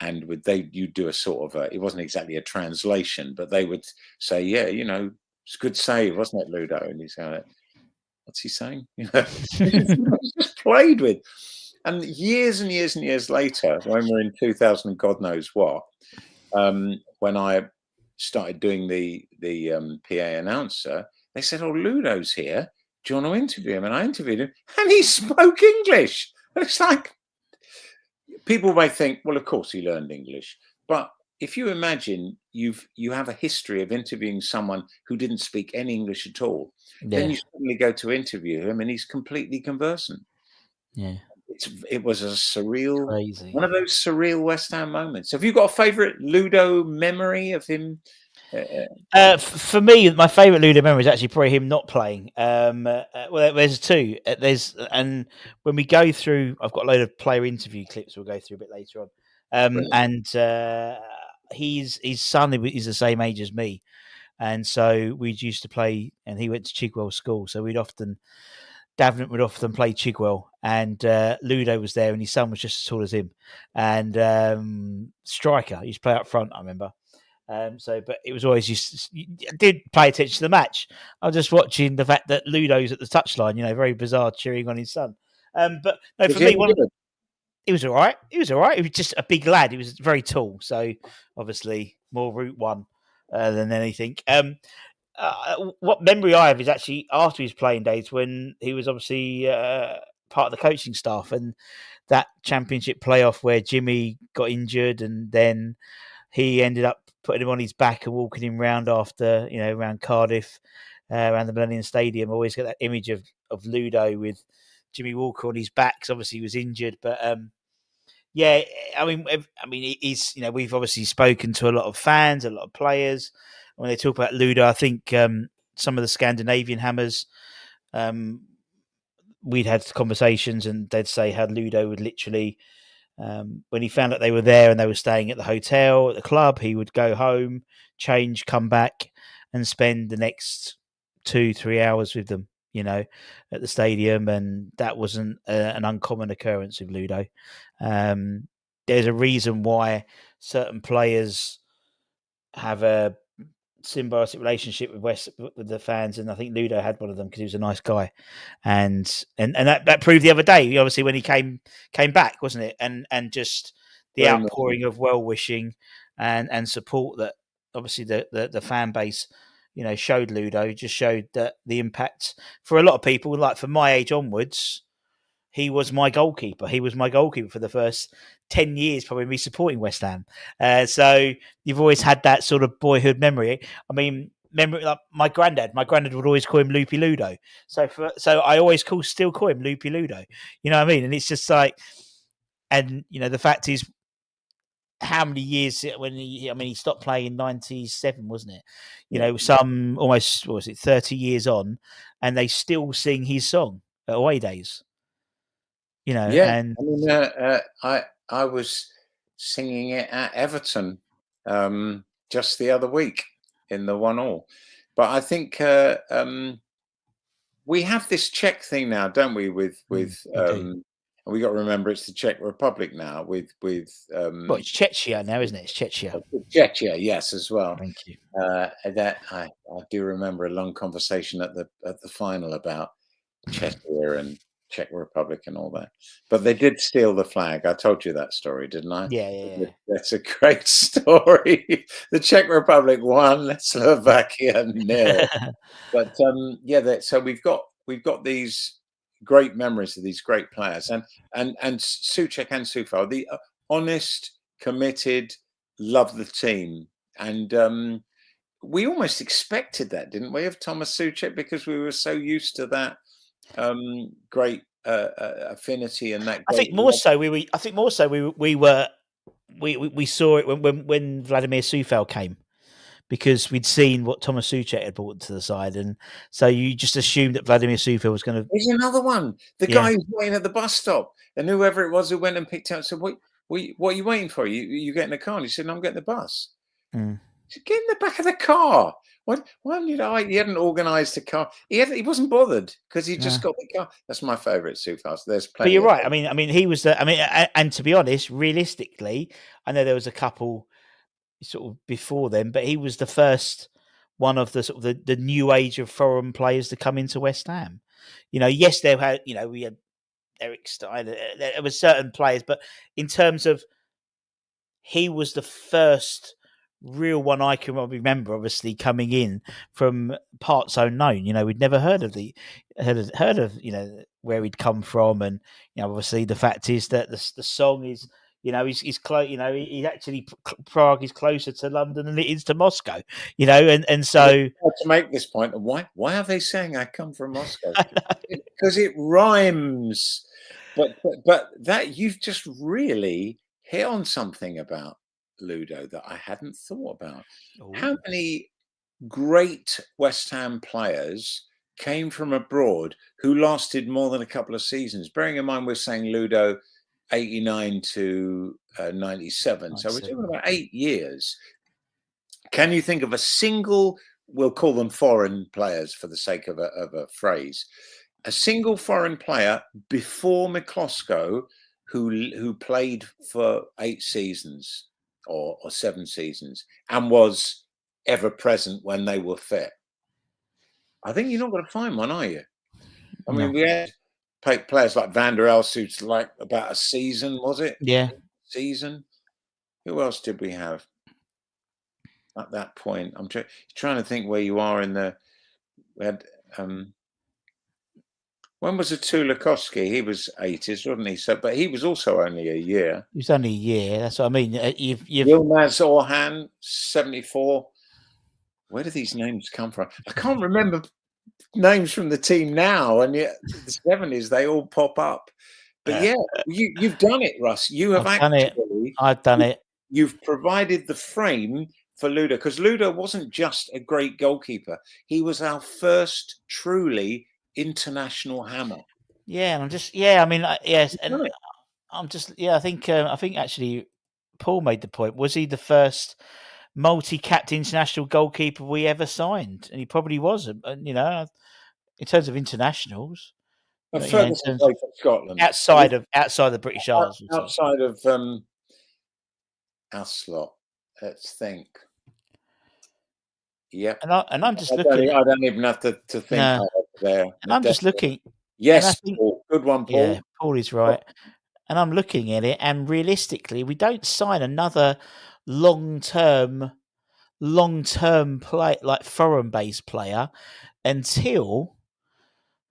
and you do a sort of it wasn't exactly a translation, but they would say, "Yeah, you know, it's a good save, wasn't it, Ludo?" And he's going, "What's he saying?" You know, just played with. And years and years and years later, when we're in 2000 and God knows what, when I started doing the PA announcer, they said, "Oh, Ludo's here. Do you want to interview him?" And I interviewed him, and he spoke English. And it's like, people may think, well, of course he learned English. But if you imagine you have a history of interviewing someone who didn't speak any English at all, then you suddenly go to interview him and he's completely conversant. Yeah. It was a surreal, Crazy. one of those surreal West Ham moments. Have you got a favourite Ludo memory of him? For me, my favourite Ludo memory is actually probably him not playing. Well, there's 2. And when we go through, I've got a load of player interview clips we'll go through a bit later on. And his son is the same age as me, and so we used to play. And he went to Chigwell School, so Davenant would often play Chigwell, and Ludo was there, and his son was just as tall as him, and striker. He used to play up front, I remember. But it was always I did pay attention to the match. I was just watching the fact that Ludo's at the touchline, you know, very bizarre, cheering on his son. But no, for me, he was all right. He was just a big lad. He was very tall, so obviously more Route 1 than anything. What memory I have is actually after his playing days, when he was obviously part of the coaching staff, and that championship playoff where Jimmy got injured, and then he ended up putting him on his back and walking him round after, you know, around Cardiff, around the Millennium Stadium. I always get that image of Ludo with Jimmy Walker on his back, because obviously he was injured. But yeah, I mean, he's, you know, we've obviously spoken to a lot of fans, a lot of players. When they talk about Ludo, I think some of the Scandinavian hammers, we'd had conversations, and they'd say how Ludo would literally, when he found out they were there and they were staying at the hotel, at the club, he would go home, change, come back, and spend the next 2-3 hours with them, you know, at the stadium. And that wasn't an uncommon occurrence with Ludo. There's a reason why certain players have a symbiotic relationship with the fans, and I think Ludo had one of them because he was a nice guy, and that proved the other day, obviously, when he came back, wasn't it? And just the outpouring of well wishing and support that obviously the fan base, you know, showed Ludo, just showed that the impact for a lot of people, like from my age onwards. He was my goalkeeper. He was my goalkeeper for the first 10 years, probably me supporting West Ham. So you've always had that sort of boyhood memory. I mean, memory, like my granddad would always call him Loopy Ludo. So I always still call him Loopy Ludo. You know what I mean? And it's just like, and the fact is, how many years when he stopped playing in 97, wasn't it? Some almost, what was it, 30 years on, and they still sing his song at away days. Yeah, and I mean, I was singing it at Everton just the other week in the 1-1. But I think we have this Czech thing now, don't we? With we got to remember it's the Czech Republic now. With well, it's Czechia now, isn't it? It's Czechia. Czechia, yes, as well. Thank you. That I do remember a long conversation at the final about Czechia and Czech Republic and all that. But they did steal the flag. I told you that story, didn't I? Yeah. That's a great story. The Czech Republic won, Slovakia nil. But so we've got these great memories of these great players, and Souček and Soufal, the honest, committed, love the team, and we almost expected that, didn't we, of Thomas Souček, because we were so used to that great affinity and that. I think more so we saw it when Vladimir Soufal came, because we'd seen what Thomas Souček had brought to the side, and so you just assumed that Vladimir Soufal was going to. There's another one. The guy who's waiting at the bus stop, and whoever it was who went and picked up said, "What are you waiting for? You get in the car?" And he said, "No, I'm getting the bus." Mm. He said, "Get in the back of the car." Why he hadn't organised a car? He wasn't bothered because he just got the car. That's my favourite Soufal. So there's plenty. But you're right. I mean, he was the. I mean, and to be honest, realistically, I know there was a couple sort of before them, but he was the first one of the sort of the new age of foreign players to come into West Ham. Yes, they had. We had Eric Stein. There were certain players, but in terms of, he was the first real one I can remember, obviously coming in from parts unknown. We'd never heard of where he'd come from, and obviously the fact is that the song is, he's close. He actually, Prague is closer to London than it is to Moscow. And so to make this point, why are they saying I come from Moscow? Because it rhymes. But that you've just really hit on something about Ludo that I hadn't thought about. Ooh. How many great West Ham players came from abroad who lasted more than a couple of seasons? Bearing in mind, we're saying Ludo 89 to 97. So we're talking about 8 years. Can you think of a single, we'll call them foreign players for the sake of a phrase, a single foreign player before Miklosko who played for 8 seasons or 7 seasons and was ever present when they were fit? I think you're not going to find one, are you? I mean, we had players like Van der Elst, who's like about a season, was it? Yeah. Season. Who else did we have at that point? I'm trying to think where you are in the. We had. When was Ludo'S? He was 80s, wasn't he? So, but he was also only a year. He was only a year. That's what I mean. You've Yilmaz Orhan, 74. Where do these names come from? I can't remember names from the team now, and yet the 70s they all pop up. But you've done it, Russ. You have I've done it. You've provided the frame for Ludo, because Ludo wasn't just a great goalkeeper. He was our first truly international hammer. Yeah, and I'm just I mean, yes, and I'm just I think actually Paul made the point. Was he the first multi-capped international goalkeeper we ever signed? And he probably was. In terms of internationals, Ferguson played for Scotland outside of the British Isles, outside of our slot. Let's think. Yep. And I'm just looking. I don't even have to think there. And I'm just looking. Yes, Paul. Good one, Paul. Yeah, Paul is right. And I'm looking at it, and realistically, we don't sign another long-term play, like foreign-based player, until,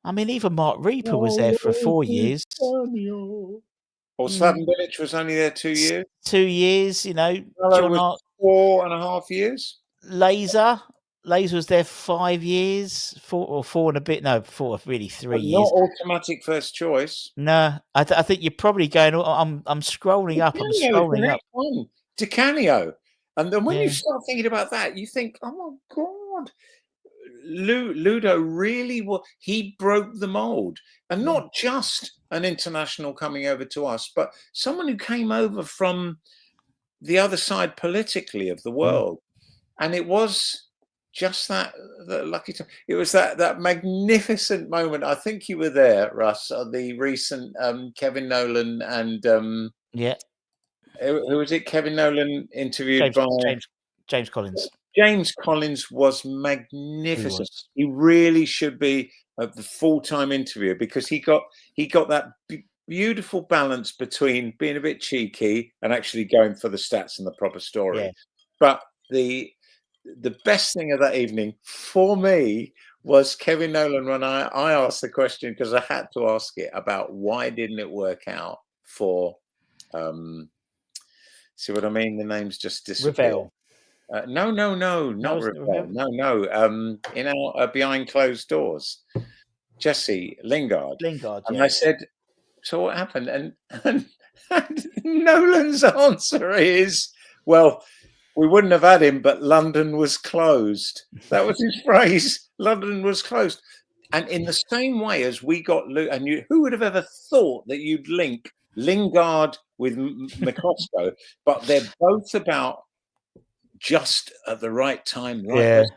I mean, even Mark Reaper was there for 4 years. Or Slaven Bilic was only there 2 years. 2 years, John was 4.5 years. Laser, Lays was there 5 years, 4 and a bit. No, 3 But not years. automatic first choice. No, I think you're probably going. I'm scrolling up. I'm Canio is the scrolling up. next one. Di Canio. And then when you Yeah. start thinking about that, you think, oh my God, Ludo really he broke the mold. And not just an international coming over to us, but someone who came over from the other side politically of the world. And it was just that lucky time. It was that magnificent moment. I think you were there, Russ, on the recent Kevin Nolan and Yeah. who was it? Kevin Nolan interviewed by James Collins. James Collins was magnificent. He really should be the full-time interviewer because he got that beautiful balance between being a bit cheeky and actually going for the stats and the proper story. Yeah. But the best thing of that evening for me was Kevin Nolan when I asked the question, because I had to ask it, about why didn't it work out for see what I mean? The names just disappear. Ravel. No, not Ravel. No. In our behind closed doors, Jesse Lingard. Lingard. And Yeah. I said, so what happened? And Nolan's answer is, well, we wouldn't have had him, but London was closed. That was his phrase. London was closed. And in the same way as we got who would have ever thought that you'd link Lingard with Miklosko, but they're both about just at the right time, right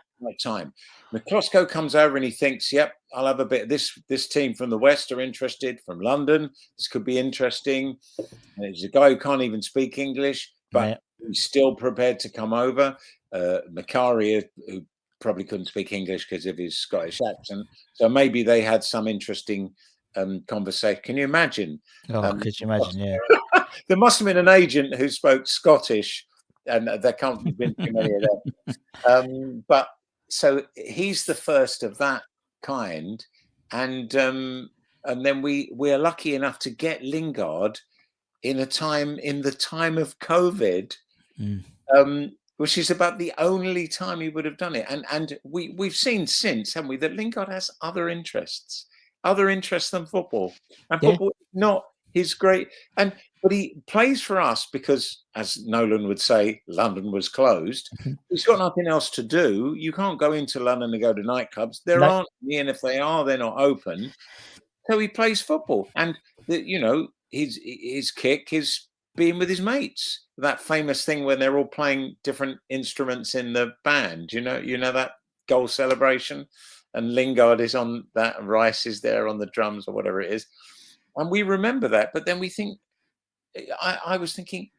time. Miklosko comes over and he thinks, yep, I'll have a bit of this team from the West are interested, from London. This could be interesting. And there's a guy who can't even speak English, but he's still prepared to come over. Macari, who probably couldn't speak English because of his Scottish accent. So maybe they had some interesting conversation. Can you imagine? Could you imagine? Yeah. There must have been an agent who spoke Scottish, and there can't have been too many of them. But so he's the first of that kind, and then we're lucky enough to get Lingard in the time of COVID, which is about the only time he would have done it. And we've seen since, haven't we, that Lingard has other interests than football, and football is not his great. But he plays for us because, as Nolan would say, London was closed. He's got nothing else to do. You can't go into London and go to nightclubs. There aren't any, and if they are, they're not open. So he plays football, and his kick is being with his mates. That famous thing when they're all playing different instruments in the band. You know that goal celebration, and Lingard is on that, and Rice is there on the drums or whatever it is, and we remember that. But then we think. I was thinking,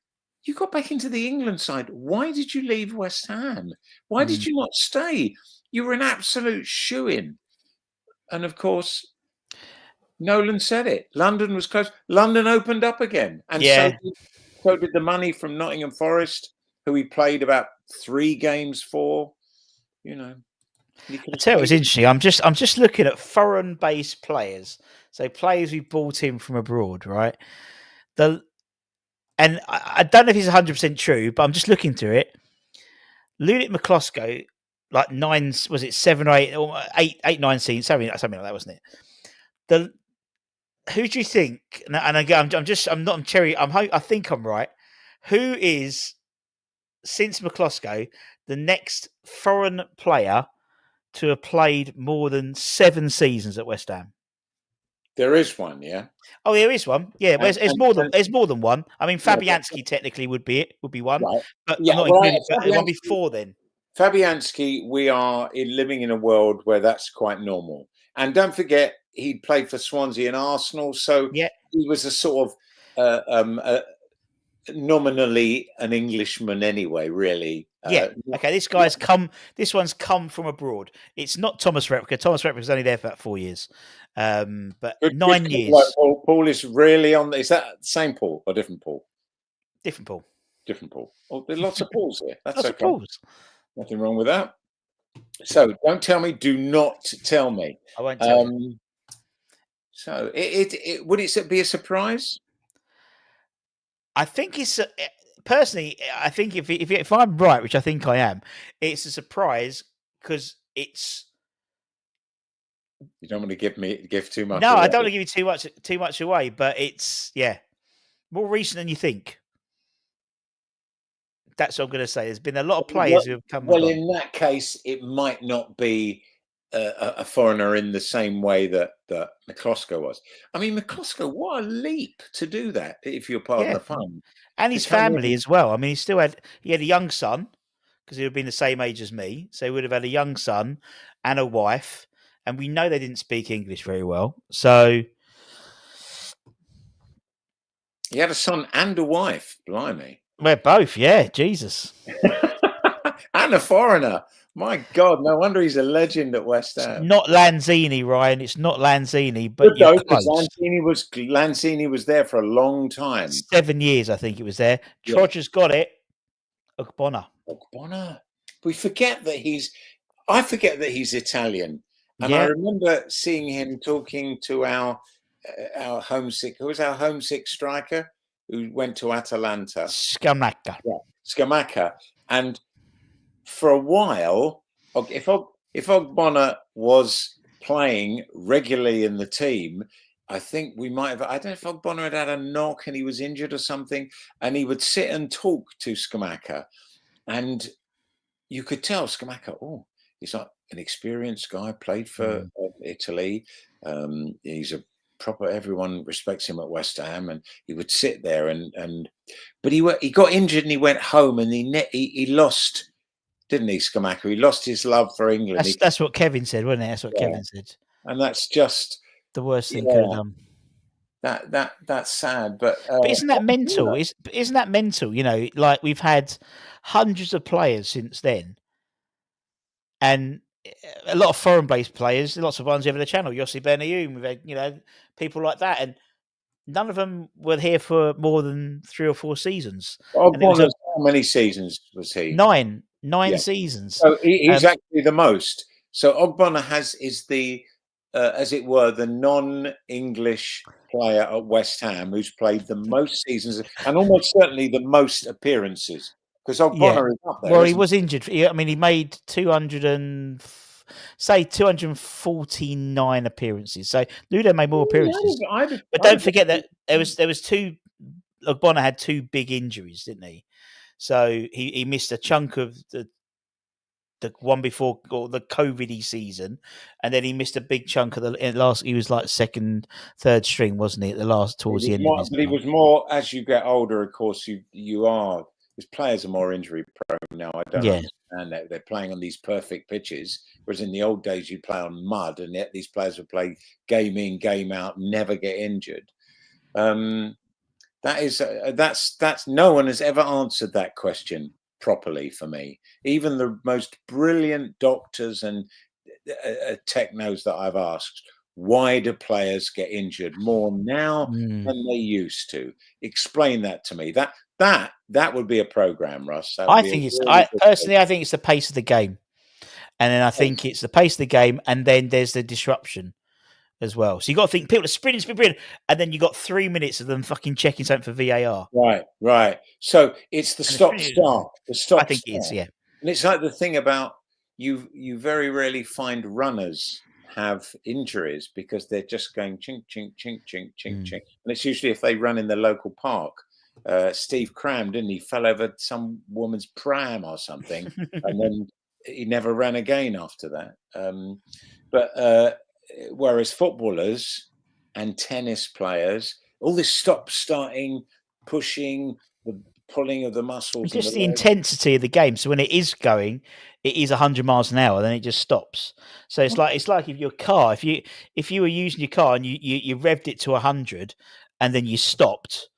you got back into the England side. Why did you leave West Ham? Why did you not stay? You were an absolute shoo-in. And of course, Nolan said it. London was closed. London opened up again. And so did the money from Nottingham Forest, who he played about 3 games for. I tell you, it was interesting. I'm just looking at foreign-based players. So players we brought in from abroad, right? And I don't know if it's 100% true, but I'm just looking through it. Ludek Miklosko, like 7 or 8, or 8, 9 seasons, something like that, wasn't it? Who do you think? And again, I think I'm right. Who is, since Miklosko, the next foreign player to have played more than 7 seasons at West Ham? There is one, yeah. Oh, there is one. Yeah, there's more than one. I mean, Fabianski technically would be one, right. But not including the one before then. Fabianski, we are living in a world where that's quite normal. And don't forget, he played for Swansea and Arsenal, so he was a sort of nominally an Englishman anyway, really. Okay, this one's come from abroad. It's not Thomas Repka. Thomas Repka was only there for about 4 years. But 9 years. Like Paul is really on. Is that the same Paul or different Paul? Different Paul. Different Paul. Oh, there's lots of Pauls here. That's lots okay. Of Pauls. Nothing wrong with that. So don't tell me. Do not tell me. I won't tell you. So would it be a surprise? I think it's personally. I think if I'm right, which I think I am, it's a surprise because it's You don't want to give too much. no, I away. don't want to give you too much away, but it's more recent than you think. That's what I'm going to say. There's been a lot of players who have come and Well, gone. in that case, it might not be a foreigner in the same way that Miklosko was. I mean, Miklosko, what a leap to do that, if you're pardon Yeah. the fun. And his come in family as well. I mean, he had a young son because he would have been the same age as me. So he would have had a young son and a wife. And we know they didn't speak English very well. So He had a son and a wife, blimey. we're both, yeah, Jesus. And a foreigner. My God, no wonder he's a legend at West It's Ham. not Lanzini, Ryan. It's not Lanzini, but Good you're though, because close. Lanzini was there for a long time. 7 years, I think it was there. Yeah. Troger's got it. Ogbonna. We forget that I forget that he's Italian. And I remember seeing him talking to our homesick, who was our homesick striker who went to Atalanta? Scamacca. Yeah, Scamacca. And for a while, if Ogbonna was playing regularly in the team, I think we might have, I don't know if Ogbonna had a knock and he was injured or something, and he would sit and talk to Scamacca. And you could tell Scamacca, he's like an experienced guy, played for Italy. He's a proper, everyone respects him at West Ham, and he would sit there but he got injured and he went home, and he lost, didn't he, Scamacca? He lost his love for England. That's what Kevin said, wasn't it? That's what Kevin said. And that's just the worst thing could have done. That's sad, but isn't that mental? Isn't that mental? You know, like we've had hundreds of players since then, and a lot of foreign-based players, lots of ones over the channel. Yossi Benayoun, we've had, people like that, and none of them were here for more than 3 or 4 seasons. How many seasons was he? 9 seasons. So he's actually the most. So Ogbonna is the, as it were, the non-English player at West Ham who's played the most seasons and almost certainly the most appearances. Because Ogbonna is up there. Well, he was injured. He made 249 appearances. So Ludo made more appearances. But don't forget that there was 2. Ogbonna had 2 big injuries, didn't he? So he missed a chunk of the one before, or the COVID-y season, and then he missed a big chunk of the last. He was like second, third string, wasn't he? At the last, towards the end. But he was more, as you get older, of course, you are. Because players are more injury prone now. I don't understand that. They're playing on these perfect pitches, whereas in the old days you play on mud, and yet these players would play game in, game out, never get injured. That's no one has ever answered that question properly for me. Even the most brilliant doctors and technos that I've asked, why do players get injured more now than they used to? Explain that to me. That would be a program, Russ. I think it's the pace of the game, and then I think it's the pace of the game, and then there's the disruption as well. So you got to think people are sprinting, and then you got 3 minutes of them fucking checking something for VAR. Right. So it's the stop-start. I think it is, yeah. And it's like the thing about you very rarely find runners have injuries because they're just going chink, chink, chink, chink, chink, chink. And it's usually if they run in the local park. Steve Cram, didn't he? Fell over some woman's pram or something, and then he never ran again after that. But whereas footballers and tennis players, all this stop-starting, pushing, the pulling of the muscles, it's just the intensity of the game. So when it is going, it is 100 miles an hour, then it just stops. So it's like if your car, if you were using your car and you revved it to 100 and then you stopped,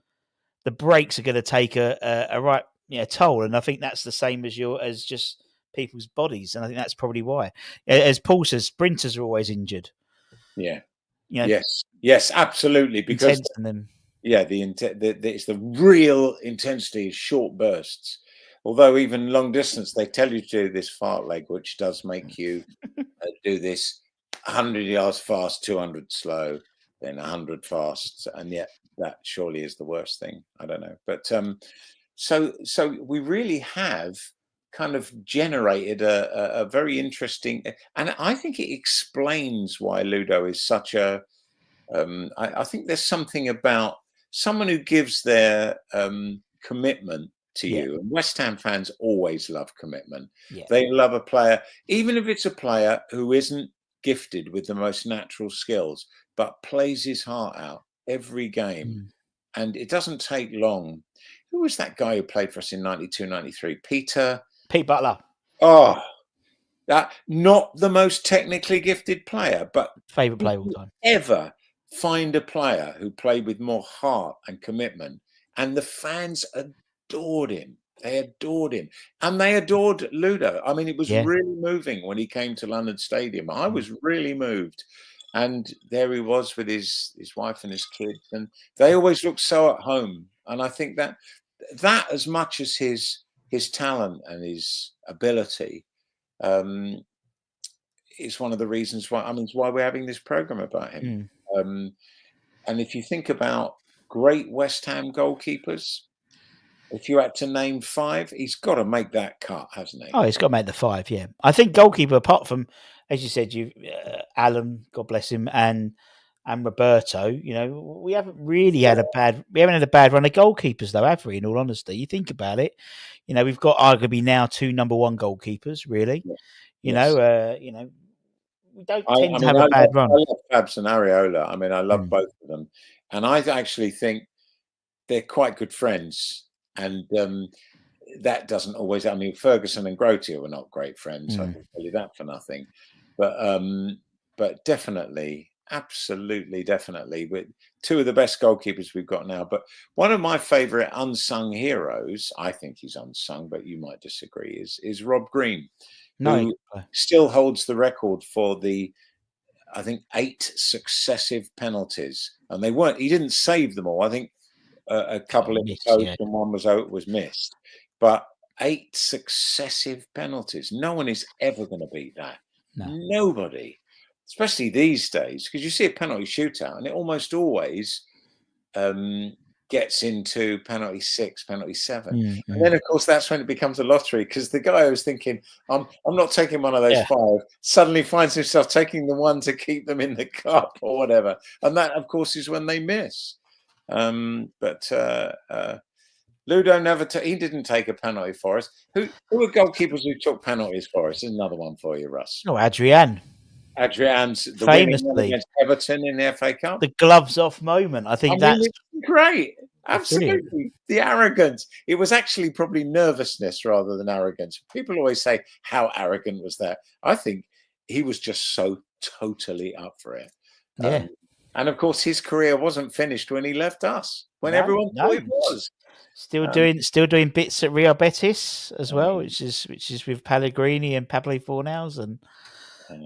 the brakes are going to take a toll, and I think that's the same as just people's bodies, and I think that's probably why. As Paul says, sprinters are always injured. Yeah. Yes, absolutely. Because it's the real intensity is short bursts. Although even long distance, they tell you to do this fart leg, which does make you do this 100 yards fast, 200 slow, then 100 fast, and yet that surely is the worst thing. I don't know, but so we really have kind of generated a very interesting, and I think it explains why Ludo is such a. I think there's something about someone who gives their commitment to Yeah. you. And West Ham fans always love commitment. Yeah. They love a player, even if it's a player who isn't gifted with the most natural skills, but plays his heart out every game. And it doesn't take long. Who was that guy who played for us in 92, 93? Pete Butler. Oh, that not the most technically gifted player, but Favourite player of all time. Ever find a player who played with more heart and commitment, and the fans adored him. They adored him, and they adored Ludo. I mean, it was really moving when he came to London Stadium. I was really moved, and there he was with his wife and his kids, and they always looked so at home. And I think that as much as his talent and his ability, is one of the reasons why. I mean, it's why we're having this program about him. And if you think about great West Ham goalkeepers, if you had to name 5, he's got to make that cut, hasn't he? Oh, he's got to make the 5. Yeah, I think goalkeeper, apart from, as you said, Alan, God bless him, and Roberto. You know, we haven't really had a bad run of goalkeepers, though, have we? In all honesty, you think about it. You know, we've got arguably now 2 number 1 goalkeepers. Really, you know, we don't tend to have a bad run. I love Fabs and Areola. I mean, I love both of them, and I actually think they're quite good friends. And that doesn't always. I mean, Ferguson and Grotier were not great friends. I can tell you that for nothing. But definitely, absolutely, definitely, with 2 of the best goalkeepers we've got now. But one of my favourite unsung heroes, I think he's unsung, but you might disagree, is Rob Green. Who still holds the record for the, I think, 8 successive penalties, and he didn't save them all. I think a couple in the post and one was missed, but 8 successive penalties. No one is ever going to beat that. No. Nobody, especially these days, because you see a penalty shootout and it almost always gets into penalty 6, penalty 7, and then of course that's when it becomes a lottery, because the guy who's thinking I'm not taking one of those 5 suddenly finds himself taking the one to keep them in the cup or whatever, and that of course is when they miss. But Ludo he didn't take a penalty for us. Who are goalkeepers who took penalties for us? There's another one for you, Russ. No, Adrian's the winning one against Everton in the FA Cup. The gloves off moment. I think that's great. Absolutely. Brilliant. The arrogance. It was actually probably nervousness rather than arrogance. People always say, how arrogant was that? I think he was just so totally up for it. Yeah. And of course, his career wasn't finished when he left us, when everyone thought it was. Still doing bits at Real Betis as well, which is with Pellegrini and Pablo Fornals, and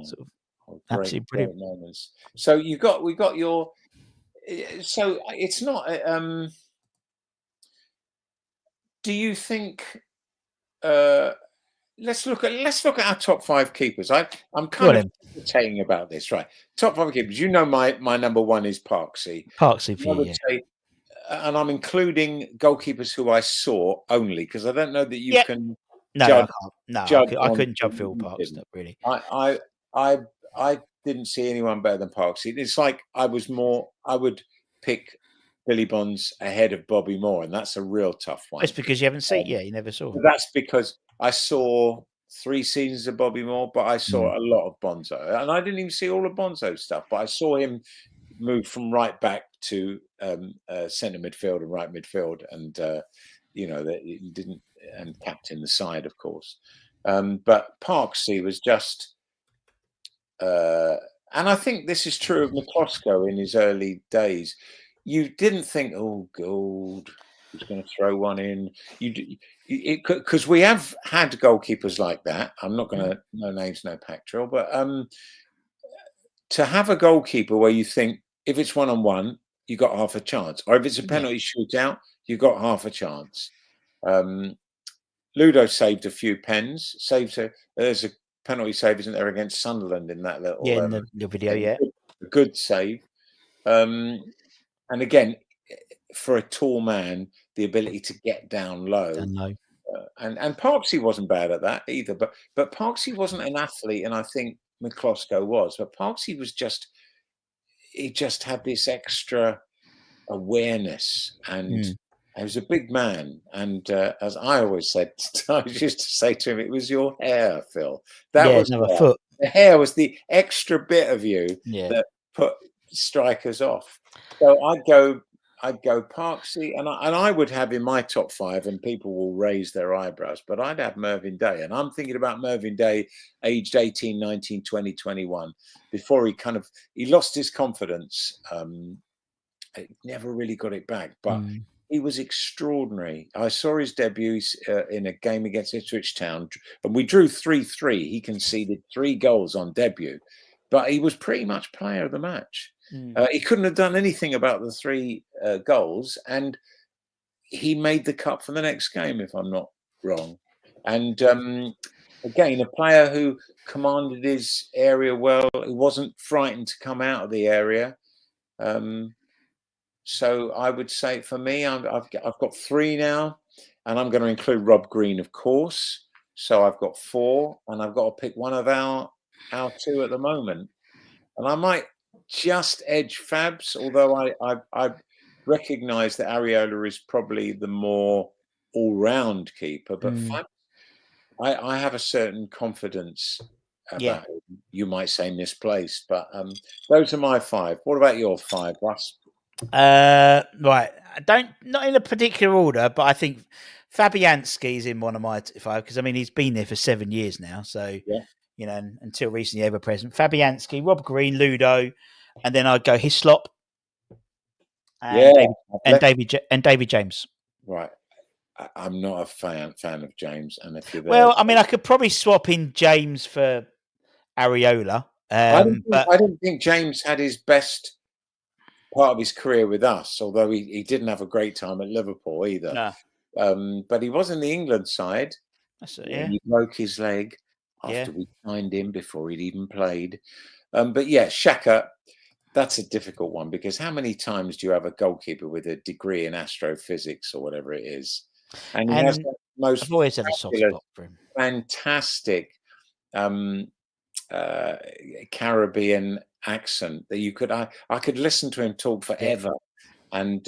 sort of absolutely brilliant moments. So we got your. So it's not. Do you think? Let's look at our top 5 keepers. I'm kind of hesitating about this, right? Top 5 keepers. You know, my number 1 is Parksy. Parksy for you. And I'm including goalkeepers who I saw only, because I don't know that you can. I couldn't judge Phil Parks. Not really. I didn't see anyone better than Parksy. It's like I would pick Billy Bonds ahead of Bobby Moore, and that's a real tough one. It's because you haven't seen. You never saw. That's because I saw 3 seasons of Bobby Moore, but I saw a lot of Bonzo, and I didn't even see all of Bonzo's stuff. But I saw him move from right back to centre midfield and right midfield, and that he didn't, and captain the side, of course. But Parksy was just. And I think this is true of Miklosko in his early days. You didn't think, oh, God, he's going to throw one in. Because we have had goalkeepers like that. I'm not going to, no names, no pack drill. But to have a goalkeeper where you think, if it's 1-on-1, you got half a chance. Or if it's a penalty shootout, you got half a chance. Ludo saved a few pens. There's a penalty save, isn't there, against Sunderland in that little in the video, a good save. And again, for a tall man, the ability to get down low And Parksy wasn't bad at that either. But Parksy wasn't an athlete, and I think Miklosko was. But Parksy was he just had this extra awareness, and he was a big man. And as I always said, I used to say to him, "It was your hair, Phil. That was another foot. the hair was the extra bit of you Yeah. that put strikers off." So I'd go Parksy, and I would have in my top 5, and people will raise their eyebrows, but I'd have Mervyn Day. And I'm thinking about Mervyn Day, aged 18, 19, 20, 21, before he lost his confidence. He never really got it back, but he was extraordinary. I saw his debut in a game against Ipswich Town, and we drew 3-3. He conceded 3 goals on debut, but he was pretty much player of the match. He couldn't have done anything about the 3 goals, and he made the cut for the next game, if I'm not wrong. And again, a player who commanded his area well, who wasn't frightened to come out of the area. So I would say for me, I've got 3 now, and I'm going to include Rob Green, of course. So I've got 4, and I've got to pick one of our 2 at the moment. And I might just edge Fabs, although I recognise that Areola is probably the more all-round keeper. But Fabs, I have a certain confidence about him. You might say misplaced, but those are my 5. What about your 5, Russ? Right. Not in a particular order, but I think Fabianski's in one of my 5 because he's been there for 7 years now. So, until recently ever present. Fabianski, Rob Green, Ludo, and then I'd go Hislop and David James. Right. I'm not a fan of James, and if you're there, well, I could probably swap in James for Areola. I don't think James had his best part of his career with us, although he didn't have a great time at Liverpool either. No. But he was in the England side. That's it, He broke his leg after we signed him before he'd even played. But Xhaka, that's a difficult one, because how many times do you have a goalkeeper with a degree in astrophysics or whatever it is? And he has the most I've always had a soft spot for him. Fantastic Caribbean accent that you could I could listen to him talk forever. And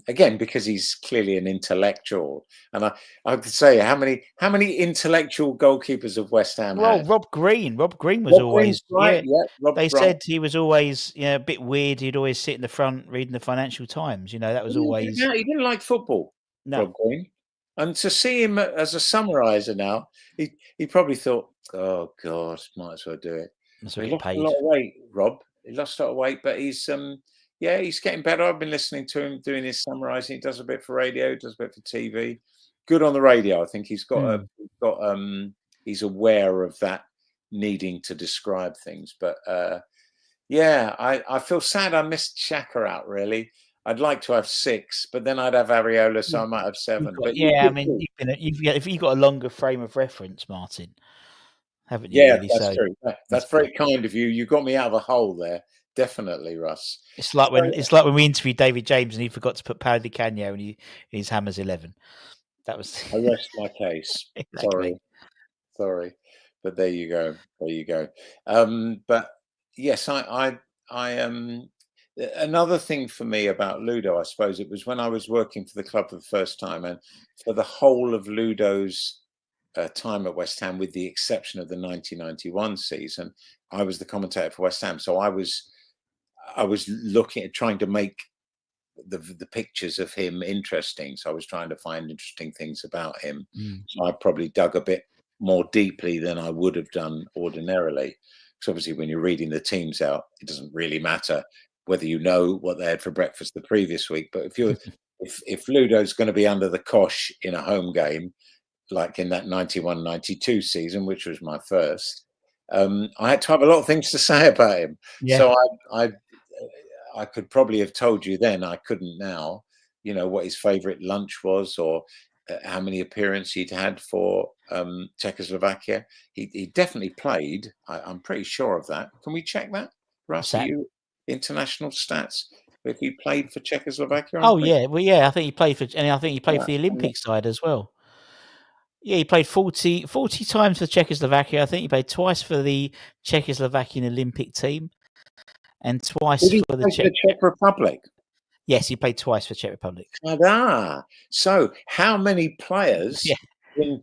again, because he's clearly an intellectual, and I could say how many intellectual goalkeepers of West Ham had? Rob Green was always right. They said he was always a bit weird. He'd always sit in the front reading the Financial Times. That was always. He didn't like football. No. Rob Green. And to see him as a summariser now, he probably thought, "Oh God, might as well do it." So he lost a lot of weight, Rob. He lost a lot of weight, but he's he's getting better. I've been listening to him doing his summarising. He does a bit for radio, does a bit for TV. Good on the radio. I think he's he's aware of that needing to describe things. But I feel sad I missed Xhaka out, really. I'd like to have 6, but then I'd have Areola, so I might have 7. You've got a longer frame of reference, Martin, haven't you? Yeah, really? That's true. That's very kind of you. You got me out of a hole there, definitely, Russ. It's like when we interviewed David James and he forgot to put Paulo Di Canio in his Hammers 11. That was. I rest my case. Exactly. Sorry, but there you go. But yes, I another thing for me about Ludo, I suppose, it was when I was working for the club for the first time, and for the whole of Ludo's time at West Ham, with the exception of the 1991 season, I was the commentator for West Ham. So I was looking at trying to make the pictures of him interesting. So I was trying to find interesting things about him. So I probably dug a bit more deeply than I would have done ordinarily. Because obviously, when you're reading the teams out, it doesn't really matter whether you know what they had for breakfast the previous week. But if Ludo's going to be under the cosh in a home game, like in that 91-92 season, which was my first, I had to have a lot of things to say about him. Yeah. So I could probably have told you then, I couldn't now, what his favourite lunch was, or how many appearances he'd had for Czechoslovakia. He definitely played. I'm pretty sure of that. Can we check that, Russ? You international stats? If he played for Czechoslovakia? I think he played for, and I think he played for the Olympic side as well. Yeah, he played 40 times for Czechoslovakia. I think he played twice for the Czechoslovakian Olympic team and twice Did he for the play for the Czech Republic? Yes, he played twice for Czech Republic. So, how many players Yeah. in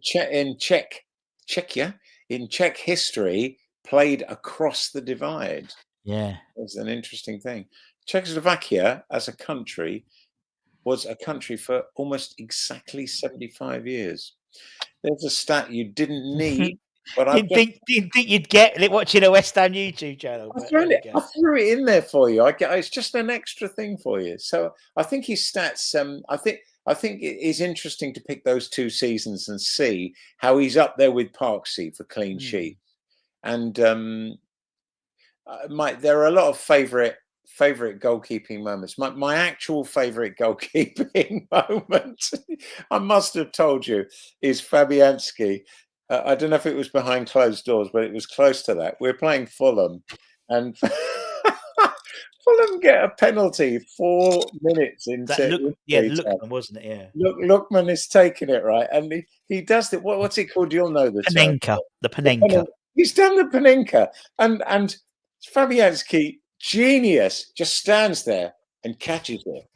Czech history played across the divide? Yeah. It's an interesting thing. Czechoslovakia, as a country, was a country for almost exactly 75 years. There's a stat you didn't need, but didn't think you'd get it watching a West Ham YouTube channel. I threw it in there for you. It's just an extra thing for you. So I think his stats. I think it is interesting to pick those 2 seasons and see how he's up there with Parksy for clean sheets. And there are a lot of favorite goalkeeping moments. My actual favorite goalkeeping moment, I must have told you, is Fabianski. I don't know if it was behind closed doors, but it was close to that. We're playing Fulham, and Fulham get a penalty 4 minutes into Lookman, wasn't it? Yeah. Lookman is taking it, right, and he does it. What's it called? You'll know the Panenka. The Panenka. He's done the Panenka, and Fabianski, genius, just stands there and catches it.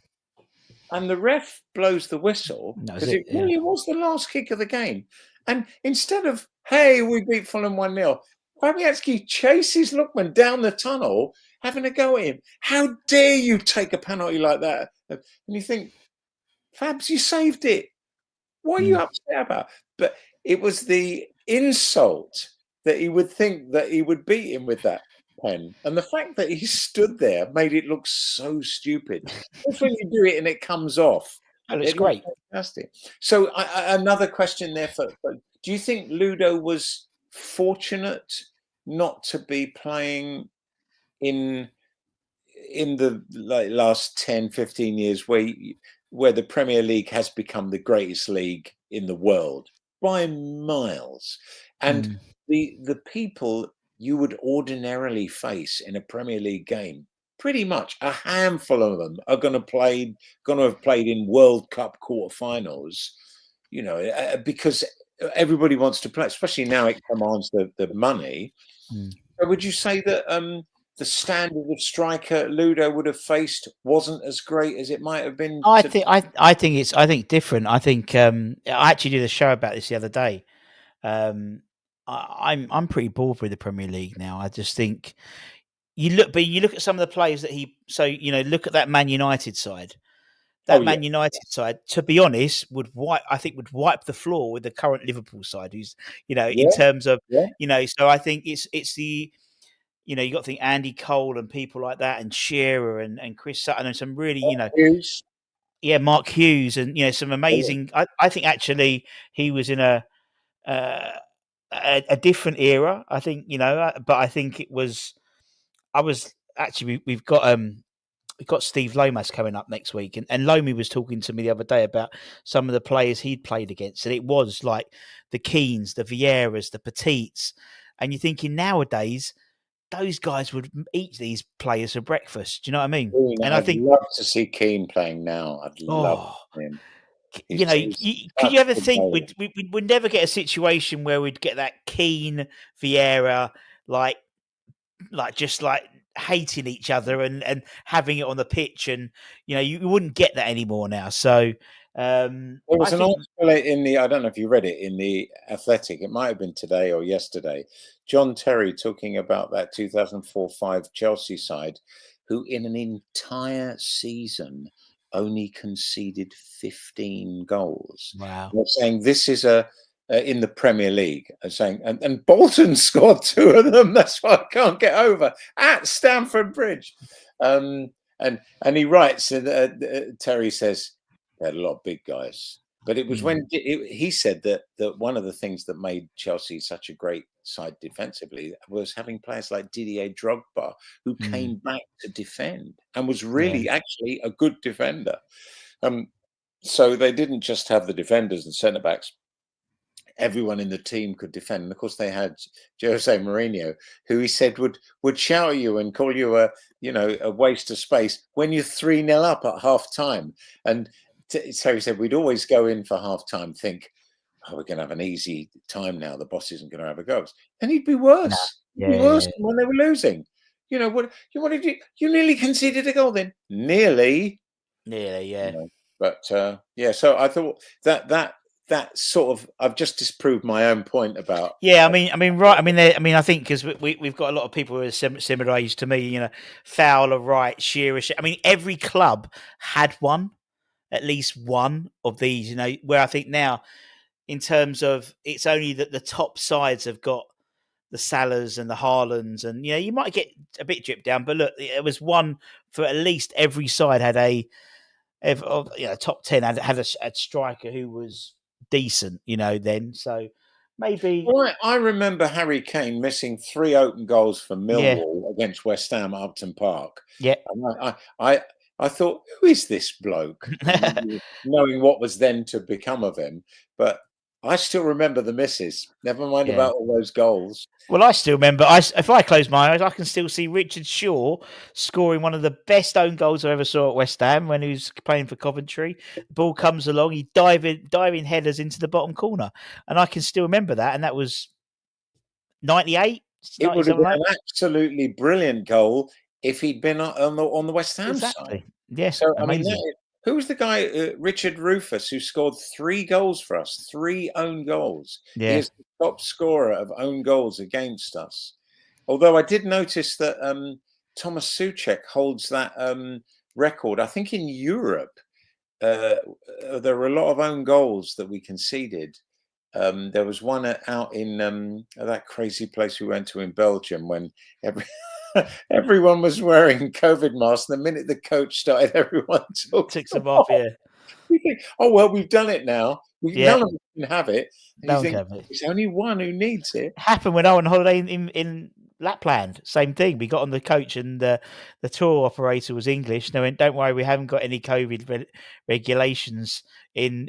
And the ref blows the whistle because it really was the last kick of the game. And instead of, hey, we beat Fulham 1-0, Fabianski chases Lookman down the tunnel, having a go at him. How dare you take a penalty like that? And you think, Fabs, you saved it. What are you upset about? But it was the insult that he would think that he would beat him with that pen. And the fact that he stood there made it look so stupid. That's when you do it and it comes off. Oh, it's great. Fantastic. So another question there do you think Ludo was fortunate not to be playing in the last 10, 15 years where the Premier League has become the greatest league in the world by miles? And the people you would ordinarily face in a Premier League game, pretty much a handful of them are going to have played in World Cup quarterfinals, because everybody wants to play, especially now it commands the money. So would you say that the standard of striker Ludo would have faced wasn't as great as it might have been? I think it's different. I think I actually did a show about this the other day. I'm pretty bored with the Premier League now. I just think you look at some of the players that look at that Man United side. Man United side, to be honest, would wipe the floor with the current Liverpool side, who's in terms of So I think it's the you got to think Andy Cole and people like that, and Shearer and Chris Sutton, and some really Hughes. Mark Hughes, and some amazing. I think actually he was in a different era. I think but I think it was. We've got Steve Lomas coming up next week, and Lomi was talking to me the other day about some of the players he'd played against, and it was like the Keanes, the Vieiras, the Petites, and you're thinking nowadays those guys would eat these players for breakfast. Do you know what I mean? And I'd love to see Keane playing now. I'd love him. Could you ever think we'd never get a situation where we'd get that Keane, Vieira, like hating each other and having it on the pitch, and you wouldn't get that anymore now. So there was an article in the, I don't know if you read it, in the Athletic, it might have been today or yesterday, John Terry talking about that 2004-05 Chelsea side who in an entire season only conceded 15 goals. Wow. They're saying this is in the Premier League, saying, and Bolton scored 2 of them. That's what I can't get over at Stamford Bridge. And he writes, Terry says, they had a lot of big guys, but it was when he said that one of the things that made Chelsea such a great side defensively was having players like Didier Drogba, who came back to defend and was really actually a good defender. So they didn't just have the defenders and centre backs. Everyone in the team could defend. And of course, they had Jose Mourinho, who he said would shout at you and call you a waste of space when you're 3-0 up at half time. And so he said we'd always go in for half time, think, we're going to have an easy time now. The boss isn't going to have a go. And he'd be worse. No. He'd be Yeah, worse yeah. than when they were losing. You know what did you? You nearly conceded a goal then. Nearly. Yeah, yeah. You know, but yeah. So I thought that sort of I've just disproved my own point about. Yeah, I mean, right. I think because we've got a lot of people who are similar age to me. You know, Fowler, Wright, Shearer. I mean, every club had one, at least one of these. You know, where I think now, in terms of, it's only that the top sides have got the Salahs and the Haalands, and you know, you might get a bit dripped down. But look, it was one for at least every side had top 10 had a striker who was decent. You know, then so. Maybe, Well, I remember Harry Kane missing 3 open goals for yeah, Millwall against West Ham at Upton Park. yeah. And I thought, who is this bloke? Knowing what was then to become of him, but I still remember the misses. Never mind Yeah. about all those goals. Well, I still remember. If I close my eyes, I can still see Richard Shaw scoring one of the best own goals I ever saw at West Ham when he was playing for Coventry. The ball comes along, he diving headers into the bottom corner, and I can still remember that. And that was 98, It would have 97, been an absolutely brilliant goal if he'd been on the West Ham side. exactly. Yeah, So amazing. I mean, who was the guy, Richard Rufus, who scored 3 goals for us, 3 own goals? Yeah. He is the top scorer of own goals against us. Although I did notice that Thomas Souček holds that record. I think in Europe, there were a lot of own goals that we conceded. There was one out in that crazy place we went to in Belgium when everyone was wearing COVID masks. The minute the coach started, everyone took them off. Yeah. You think, oh well, we've done it now. Yeah. None of us can have it. And No you one think, can have it. it's only one who needs it. Happened when I went on holiday in Lapland. Same thing. We got on the coach and the tour operator was English. They went, "Don't worry, we haven't got any COVID regulations in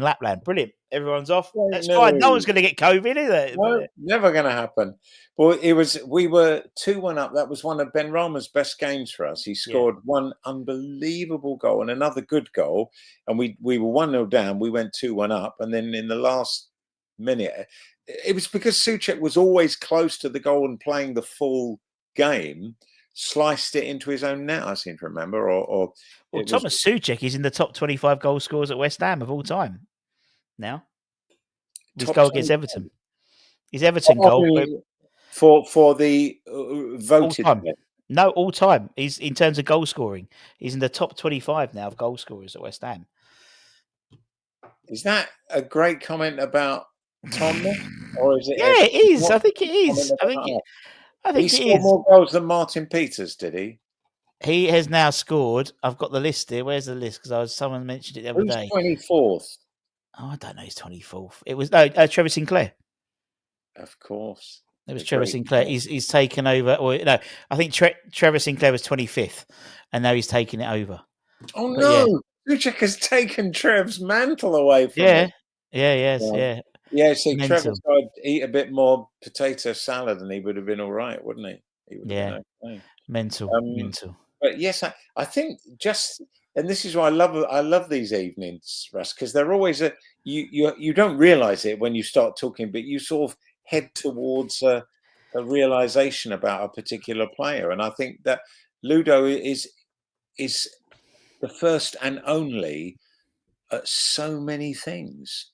Lapland." Brilliant. Everyone's off. That's fine. No one's going to get COVID, is it? No, never going to happen. Well, we were 2-1 up. That was one of Ben Rama's best games for us. He scored one unbelievable goal and another good goal. And we were 1-0 down. We went 2-1 up. And then in the last minute, it was because Souček was always close to the goal and playing the full game, sliced it into his own net, I seem to remember. Well, Thomas Souček is in the top 25 goal scorers at West Ham of all time now. His goal against Everton. His Everton goal. For the voted. All time. No, all time. He's in terms of goal scoring. He's in the top 25 now of goal scorers at West Ham. Is that a great comment about Tom? Or is it? Yeah, it is. I think it is. I think he scored more goals than Martin Peters, did he? He has now scored. I've got the list here. Where's the list? Because someone mentioned it the other day. 24th? Oh, I don't know. He's 24th. It was Trevor Sinclair. Of course. It was Trevor Sinclair. He's taken over. Or no, I think Trevor Sinclair was 25th, and now he's taking it over. Oh no! Souček has taken Trev's mantle away from him. Yeah. Yeah, see, Trevor's got to eat a bit more potato salad, and he would have been all right, wouldn't he? He would have been okay. Mental. But yes, I think and this is why I love these evenings, Russ, because they're always you don't realise it when you start talking, but you sort of head towards a realization about a particular player, and I think that Ludo is the first and only at so many things.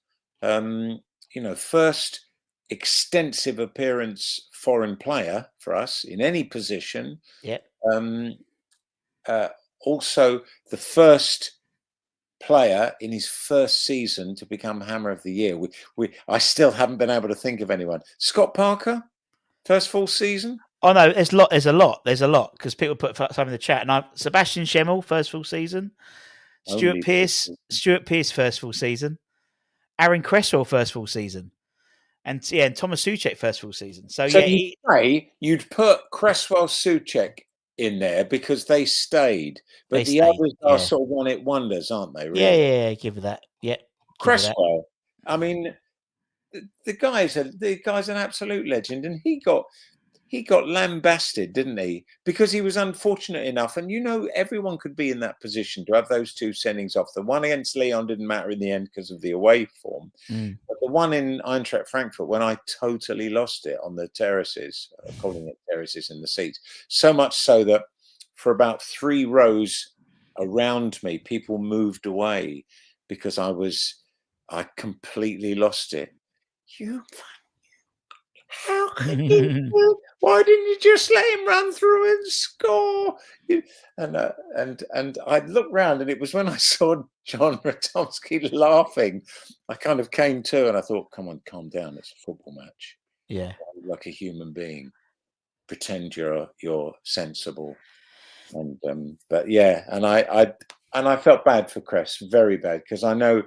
First extensive appearance foreign player for us in any position. Yeah. Also, the first player in his first season to become Hammer of the Year. I still haven't been able to think of anyone. Scott Parker, first full season. Oh no, there's a lot because people put some in the chat. And Sebastian Schemmel, first full season. Stuart Pearce, first full season. Aaron Cresswell, first full season. And Thomas Souček, first full season. So you'd put Cresswell, Souček in there because they stayed, but the others are sort of one-hit wonders, aren't they? Really? Yeah, give it that. Yeah, Cresswell. I mean, the guy's an absolute legend, and he got he got lambasted, didn't he? Because he was unfortunate enough, and everyone could be in that position to have those two sendings off. The one against Leon didn't matter in the end because of the away form, but the one in Eintracht Frankfurt, when I totally lost it on the terraces, calling it terraces in the seats, so much so that for about 3 rows around me, people moved away because I completely lost it. How could you? Why didn't you just let him run through and score? And I looked round, and it was when I saw John Ratomski laughing, I kind of came to, and I thought, "Come on, calm down. It's a football match. Yeah, Like a human being. Pretend you're sensible." And but yeah, and I felt bad for Cress, very bad, because I know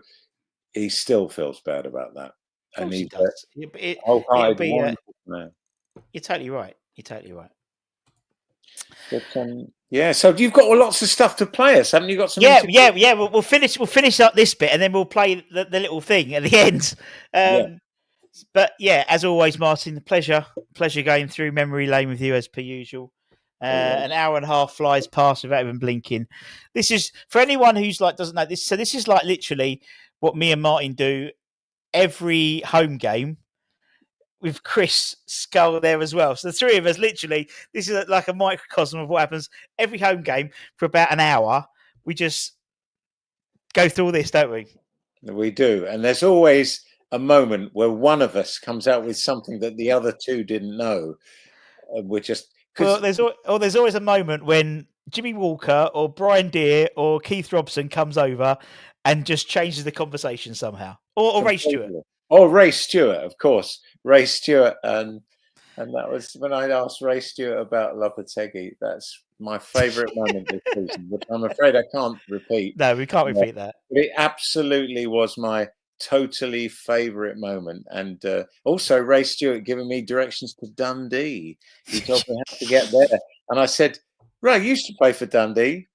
he still feels bad about that. of course he He's does. It'll be. man. You're totally right. You're totally right. But, yeah, so you've got lots of stuff to play us, haven't you? Got some? Yeah. We'll finish up this bit, and then we'll play the little thing at the end. But yeah, as always, Martin, pleasure going through memory lane with you as per usual. An hour and a half flies past without even blinking. This is for anyone who's doesn't know this. So this is literally what me and Martin do every home game, with Chris Skull there as well. So the three of us, literally, this is like a microcosm of what happens every home game for about an hour. We just go through all this, don't we? We do. And there's always a moment where one of us comes out with something that the other two didn't know. We're just... Well, there's always a moment when Jimmy Walker or Brian Deere or Keith Robson comes over and just changes the conversation somehow. Or Ray Stewart. Oh, Ray Stewart, of course. Ray Stewart. And that was when I asked Ray Stewart about Lopetegui. That's my favourite moment this season, which I'm afraid I can't repeat. No, we can't repeat that. But it absolutely was my totally favourite moment. And also Ray Stewart giving me directions to Dundee. He told me how to get there. And I said, Ray, you used to play for Dundee.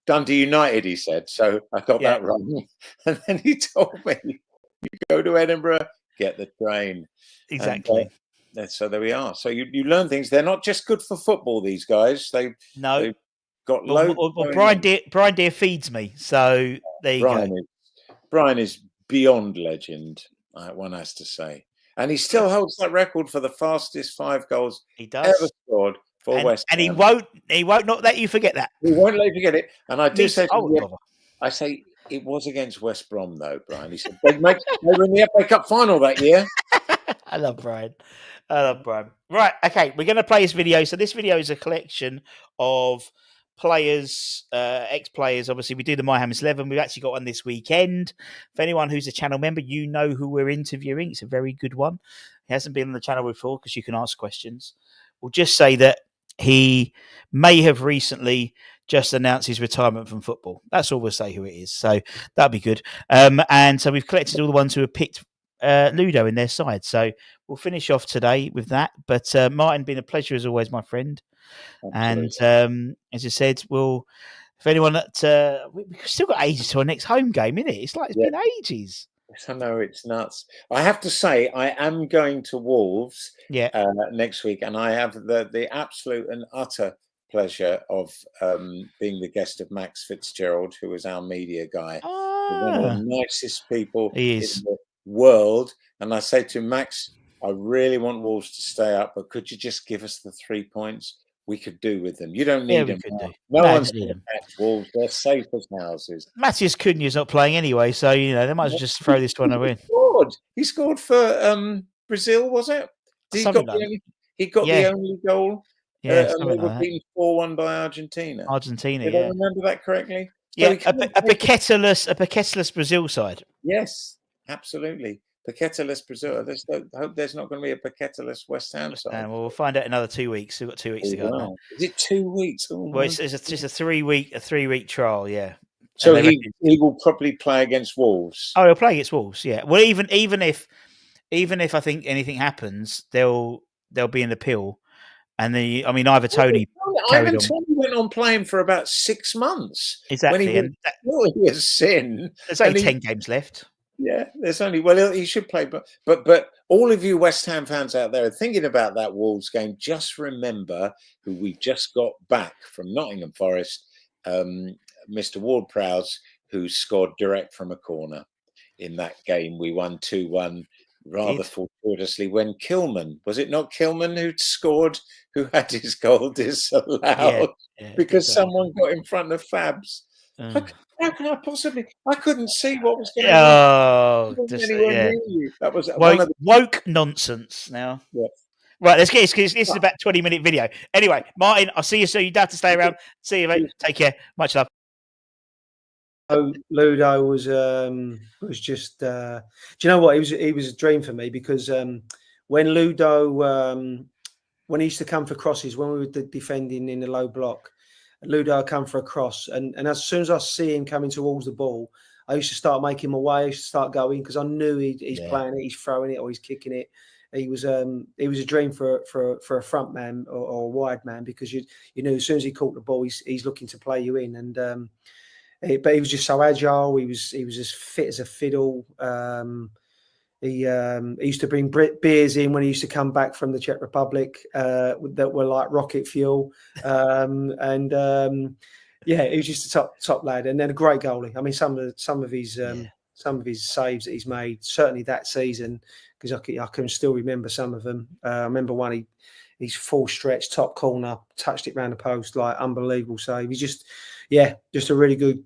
Dundee United, he said. So I got that wrong. And then he told me, you go to Edinburgh, get the train. Exactly. And so there we are. So you learn things. They're not just good for football, these guys. They've got loads. Well, Brian Deere feeds me. So there you go. Brian is beyond legend, one has to say. And he still holds that record for the fastest 5 goals he does ever scored for West Ham. And he won't not let you forget that. He won't let you forget it. And I do say, I say it was against West Brom though, Brian. He said they were in the FA Cup final that year. I love Brian. Right, okay, we're going to play this video. So this video is a collection of players, ex-players. Obviously, we do the My Hammers 11. We've actually got one this weekend. For anyone who's a channel member, you know who we're interviewing. It's a very good one. He hasn't been on the channel before because you can ask questions. We'll just say that he may have recently just announced his retirement from football. That's all we'll say who it is. So that'll be good. And so we've collected all the ones who have picked Ludo in their side. So we'll finish off today with that. But Martin, been a pleasure as always, my friend. Absolutely. And as I said, if anyone that we've still got ages to our next home game, isn't it? It's like it's been ages. I know, it's nuts. I have to say, I am going to Wolves next week, and I have the absolute and utter pleasure of being the guest of Max Fitzgerald, who is our media guy. One of the nicest people in the world. And I say to Max, I really want Wolves to stay up, but could you just give us the 3 points? We could do with them. You don't need them. No one's going to catch Wolves. They're safe as houses. Matthias Cunha's not playing anyway, so they might as well just throw this one away. He scored for Brazil, was it? He got the only goal. Yeah, and they were beaten 4-1 by Argentina. Did I remember that correctly? Yeah, so a Paquetaless Brazil side. Yes, absolutely. Paquetaless Brazil. I hope there's not going to be a Paquetaless West Ham side. Well, we'll find out in another 2 weeks. We've got 2 weeks to go. Now. Is it 2 weeks? Oh, well, it's just a 3 week trial. Yeah. So he will probably play against Wolves. Oh, he'll play against Wolves. Yeah. Well, even if I think anything happens, they'll be in the pill. And Ivan Toney. Ivan Toney went on playing for about 6 months. Exactly. When he was a sin. There's only 10 games left. Yeah, there's only he should play, but all of you West Ham fans out there are thinking about that Wolves game. Just remember who we just got back from Nottingham Forest, Mr. Ward-Prowse, who scored direct from a corner in that game. We won 2-1 rather fortuitously when Kilman, was it not Kilman who scored, who had his goal disallowed because someone got in front of Fabs? How can I possibly? I couldn't see what was going on. Oh, just Anywhere near you. That was woke nonsense. Now, right, let's get this because this is about 20-minute video. Anyway, Martin, I'll see you soon. You don't have to stay around. See you, mate. Take care. Much love. So Ludo was just. Do you know what? He was a dream for me because when Ludo when he used to come for crosses when we were defending in the low block. Ludo would come for a cross, and as soon as I see him coming towards the ball, I used to start making my way. I used to start going because I knew he's playing it, he's throwing it, or he's kicking it. He was a dream for a front man or a wide man because you knew as soon as he caught the ball, he's looking to play you in. And but he was just so agile. He was as fit as a fiddle. He used to bring beers in when he used to come back from the Czech Republic that were like rocket fuel. Yeah, he was just a top lad, and then a great goalie. I mean, some of his saves that he's made, certainly that season, because I can still remember some of them. I remember one, he's full stretch, top corner, touched it round the post, like unbelievable save. He's just a really good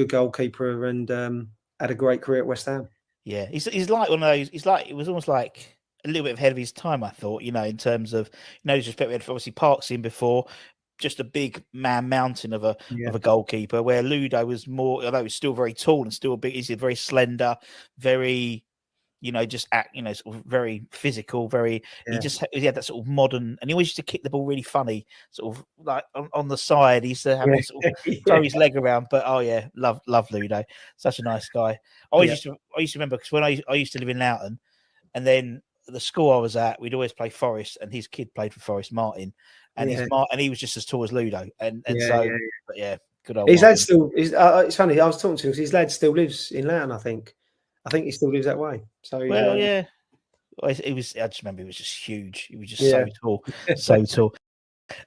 goalkeeper, and had a great career at West Ham. Yeah, he's like one of those. It was almost like a little bit ahead of his time, I thought. In terms of disrespect, we had obviously Parks in before, just a big man mountain of a goalkeeper. Where Ludo was more, although he's still very tall and still big, he's very slender, very sort of very physical, very. He had that sort of modern, and he always used to kick the ball really funny, sort of like on the side. He used to have sort of throw his leg around, but love Ludo, such a nice guy. I used to remember because when I used to live in Loughton, and then the school I was at, we'd always play Forest, and his kid played for Forest, Martin, and he was just as tall as Ludo, good old. His lad still is. It's funny. I was talking to him. His lad still lives in Loughton, I think. I think he still lives that way. So it was. I just remember he was just huge. He was just so tall, so tall.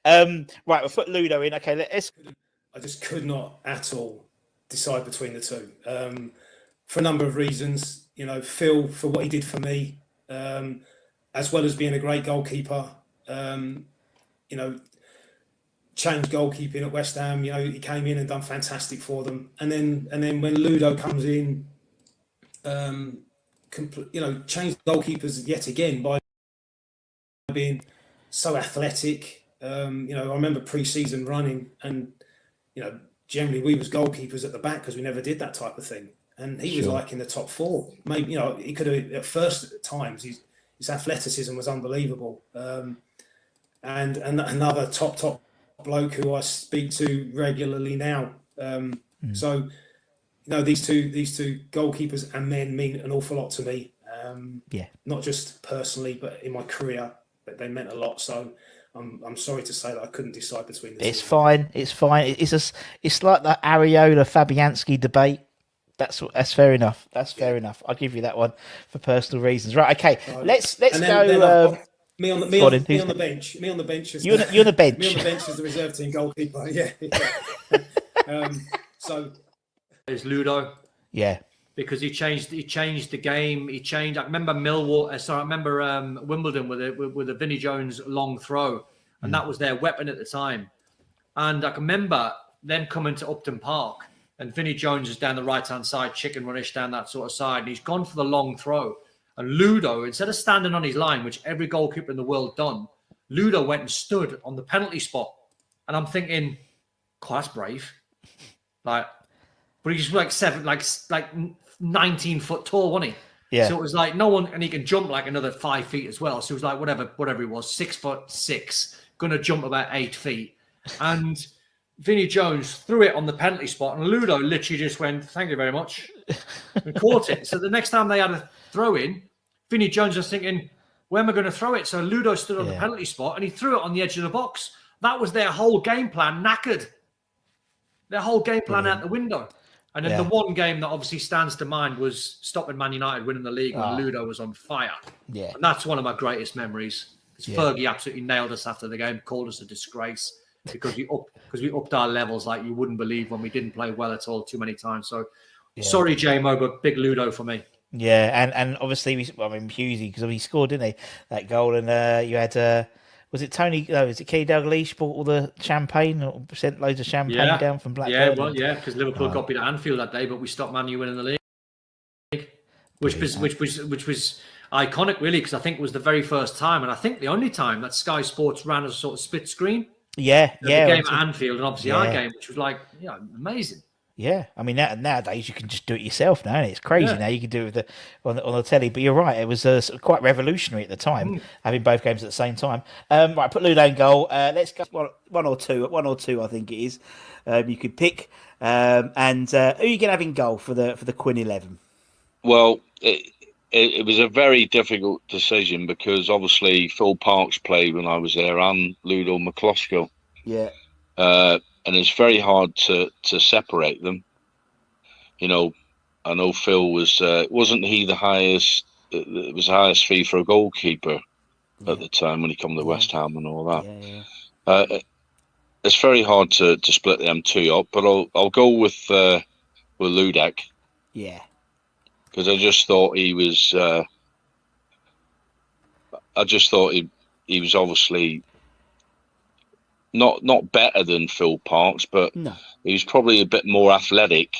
Right, we'll put Ludo in. Okay, I just could not at all decide between the two for a number of reasons. Phil for what he did for me, as well as being a great goalkeeper. Changed goalkeeping at West Ham. He came in and done fantastic for them. And then when Ludo comes in. Changed goalkeepers yet again by being so athletic. I remember pre-season running, and generally we was goalkeepers at the back because we never did that type of thing. And he was like in the top four. Maybe he could have at first at times. His athleticism was unbelievable. And another top bloke who I speak to regularly now. So. These two goalkeepers and men mean an awful lot to me. Not just personally, but in my career, but they meant a lot. So I'm sorry to say that I couldn't decide between the two. It's fine. It's like the Areola Fabianski debate. That's fair enough. That's fair enough. I'll give you that one for personal reasons. Right. Okay. Let's go. Me on the bench. Me on the bench. You're on the bench. Me on the bench as the reserve team goalkeeper. Yeah. So. Is Ludo, because he changed the game. He changed. I remember Wimbledon with the Vinnie Jones long throw, and that was their weapon at the time. And I can remember them coming to Upton Park, and Vinnie Jones is down the right hand side, chicken runnish down that sort of side, and he's gone for the long throw. And Ludo, instead of standing on his line, which every goalkeeper in the world done, Ludo went and stood on the penalty spot, and I'm thinking, "God, that's brave." But he's like 19 foot tall, wasn't he? Yeah. So it was like no one, and he can jump like another 5 feet as well. So it was like whatever he was, 6'6", gonna jump about 8 feet. And Vinnie Jones threw it on the penalty spot, and Ludo literally just went, "Thank you very much," and caught it. So the next time they had a throw in, Vinnie Jones was thinking, "Where am I going to throw it?" So Ludo stood on the penalty spot, and he threw it on the edge of the box. That was their whole game plan knackered. Their whole game plan out the window. And then the one game that obviously stands to mind was stopping Man United winning the league when Ludo was on fire. Yeah. And that's one of my greatest memories. Fergie absolutely nailed us after the game, called us a disgrace because we upped our levels like you wouldn't believe when we didn't play well at all too many times. So sorry, JMO, but big Ludo for me. Yeah, and obviously, Husey, because he scored, didn't he, that goal? And you had, was it Tony, no, was it Kenny Dalglish bought all the champagne, or sent loads of champagne down from Blackburn? Because Liverpool got beat at Anfield that day, but we stopped Man U winning the league, which was iconic, really, because I think it was the very first time, and I think the only time that Sky Sports ran as a sort of split screen. The game at Anfield, and obviously our game, which was amazing. Yeah, I mean nowadays you can just do it yourself now. It's crazy now. You can do it on the telly. But you're right, it was quite revolutionary at the time, having both games at the same time. Right, put Ludo in goal. Let's go one or two. I think it is. You could pick. And who are you going to have in goal for the Quinn 11? Well, it was a very difficult decision because obviously Phil Parkes played when I was there and Ludek Miklosko. Yeah. And it's very hard to separate them. You know, I know Phil wasn't he the highest? It was the highest fee for a goalkeeper at the time when he came to West Ham and all that. It's very hard to split them two up, but I'll go with Ludek. Yeah. Because I just thought he was. He was obviously not better than Phil Parkes, but he was probably a bit more athletic.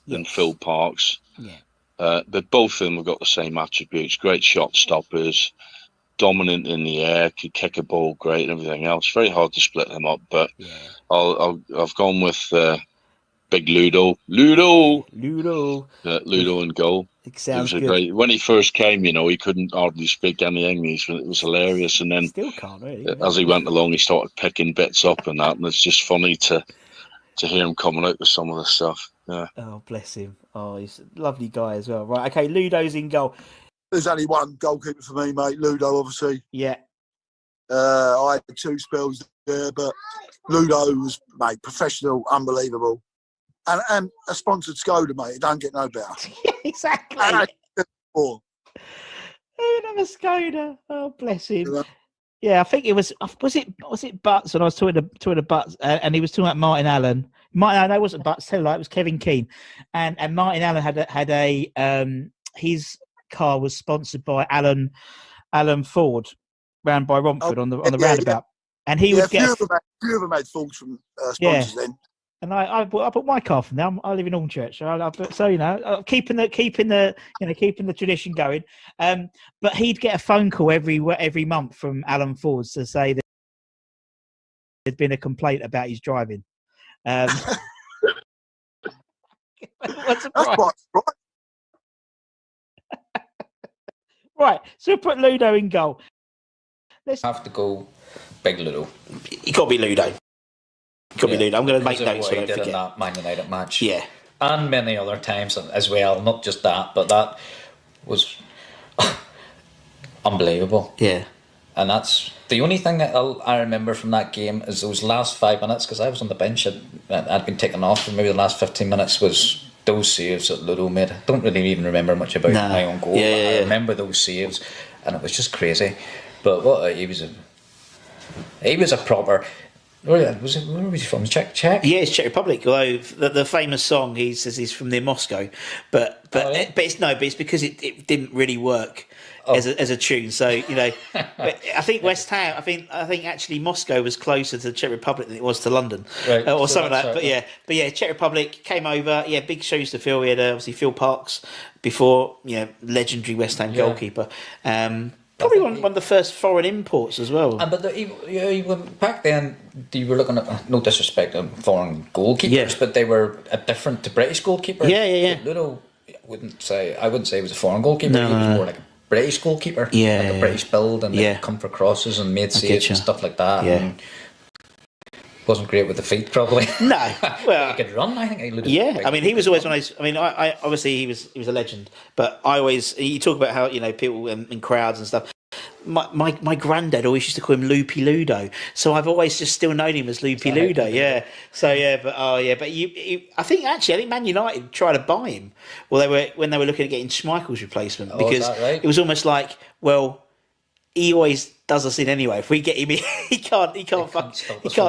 Than Phil Parkes. Yeah. But both of them have got the same attributes: great shot stoppers, dominant in the air, could kick a ball great, and everything else. Very hard to split them up, but I've gone with big Ludo in goal. It sounds good. Great. When he first came, he couldn't hardly speak any English, and it was hilarious. And then still can't really. As he went along, he started picking bits up and that, and it's just funny to hear him coming out with some of the stuff. Yeah. Oh, bless him. Oh, he's a lovely guy as well. Right, okay, Ludo's in goal. There's only one goalkeeper for me, mate. Ludo, obviously. Yeah. I had 2 spells there, but Ludo was, mate, professional, unbelievable. And a sponsored Skoda, mate. It don't get no better. Exactly. Who would have a Skoda? Oh, bless him. Yeah, I think it was it Butts, and I was talking to Butts, and he was talking about Martin Allen. No, it wasn't Butts. Tell it was Kevin Keane, and Martin Allen had a his car was sponsored by Alan Ford, ran by Romford on the roundabout, and he would get. Few of them had Fords from sponsors then. And I bought my car from them. I live in Hornchurch, so keeping the tradition going. But he'd get a phone call every month from Alan Fords to say that there'd been a complaint about his driving. What's the price? Right, so we'll put Ludo in goal. Let's have to go big Ludo. You got to be Ludo. Could be Ludo. I'm going to make notes so I don't forget. In that Man United match. Yeah. And many other times as well. Not just that, but that was unbelievable. Yeah. And that's the only thing that I remember from that game is those last 5 minutes, because I was on the bench and I'd been taken off for maybe the last 15 minutes, was those saves that Ludo made. I don't really even remember much about my own goal. I remember those saves, and it was just crazy. But he was a proper. Where was he from? Czech? Yeah, it's Czech Republic. Although the famous song, he says he's from near Moscow, but it's because it didn't really work as a tune. So but I think West Ham. I think actually Moscow was closer to the Czech Republic than it was to London, right? Or something like that. But yeah, Czech Republic came over. Yeah, big shoes to fill. We had obviously Phil Parkes before, legendary West Ham goalkeeper. Probably one of the first foreign imports as well. But back then, you were looking at, no disrespect to foreign goalkeepers, but they were different to British goalkeepers. Yeah. Ludo, I wouldn't say he was a foreign goalkeeper. No, he was more like a British goalkeeper. Like a British build, and come for crosses and made saves and stuff like that. Yeah. And wasn't great with the feet, probably. No, well, he could run. I think he Ludo. Yeah, I mean, he was always one of those. I mean, I obviously he was a legend, but you talk about how people in crowds and stuff. my granddad always used to call him Loopy Ludo, so I've always just still known him as Loopy Ludo. Yeah. So but I think Man United tried to buy him. Well, when they were looking at getting Schmeichel's replacement, because it was almost like, well, he always does us in anyway. If we get him, he can't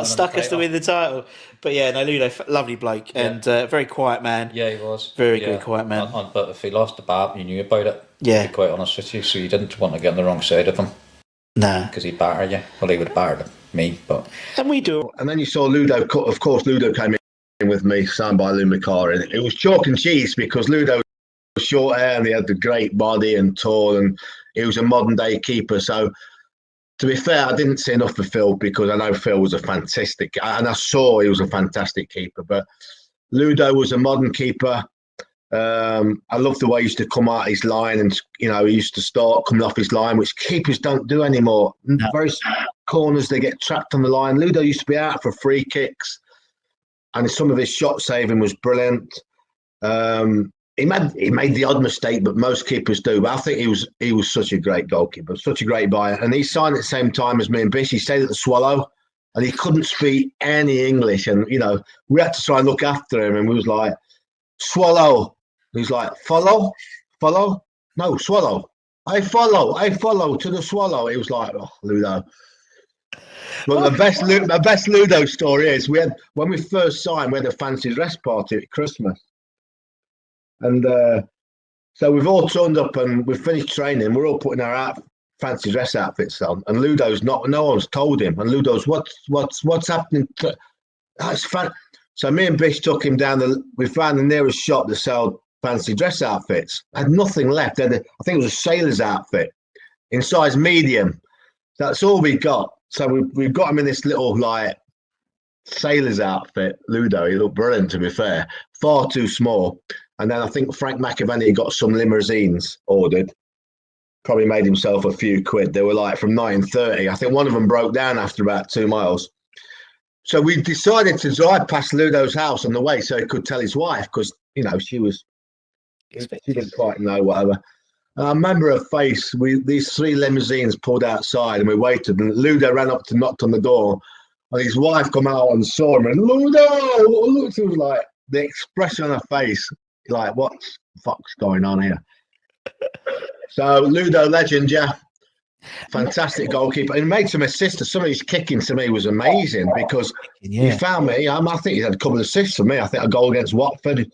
stuck us to win the title. But yeah, no, Ludo, lovely bloke and very quiet man. Yeah, he was very quiet man. But if he lost the bat, you knew about it. Yeah, to be quite honest with you, so you didn't want to get on the wrong side of him. Nah, because he'd batter you. Well, he would batter me, but and we do. And then you saw Ludo. Of course, Ludo came in with me, signed by Lou McCarr, and it was chalk and cheese because Ludo was short hair and he had the great body and tall, and he was a modern day keeper. So, to be fair, I didn't see enough of Phil because I know Phil was a fantastic, and I saw he was a fantastic keeper. But Ludo was a modern keeper. I love the way he used to come out his line, and he used to start coming off his line, which keepers don't do anymore. No. Very corners, they get trapped on the line. Ludo used to be out for free kicks, and some of his shot saving was brilliant. He made the odd mistake, but most keepers do. But I think he was such a great goalkeeper, such a great buyer. And he signed at the same time as me and Bish. He stayed at the Swallow, and he couldn't speak any English. And we had to try and look after him, and we was like, Swallow. He's like, follow, no, Swallow. I follow to the Swallow. It was like, oh, Ludo. But the best Ludo story is when we first signed, we had a fancy dress party at Christmas. And so we've all turned up and we've finished training. We're all putting our fancy dress outfits on. And Ludo's no one's told him. And Ludo's, what's happening? That's fun. So me and Bish took him down. We found the nearest shop that sold fancy dress outfits. Had nothing left. I think it was a sailor's outfit in size medium. That's all we got. So we've got him in this little sailor's outfit. Ludo, he looked brilliant, to be fair. Far too small. And then I think Frank McAvaney got some limousines ordered. Probably made himself a few quid. They were from 9:30. I think one of them broke down after about 2 miles. So we decided to drive past Ludo's house on the way so he could tell his wife, because she didn't quite know whatever. And I remember her face. These 3 limousines pulled outside and we waited, and Ludo ran up to knock on the door, and his wife come out and saw him, and Ludo! It was like the expression on her face, like, what the fuck's going on here? So Ludo, legend, yeah. Fantastic goalkeeper. And he made some assists. Some of his kicking to me was amazing because he found me. I think he had a couple of assists for me. I think a goal against Watford,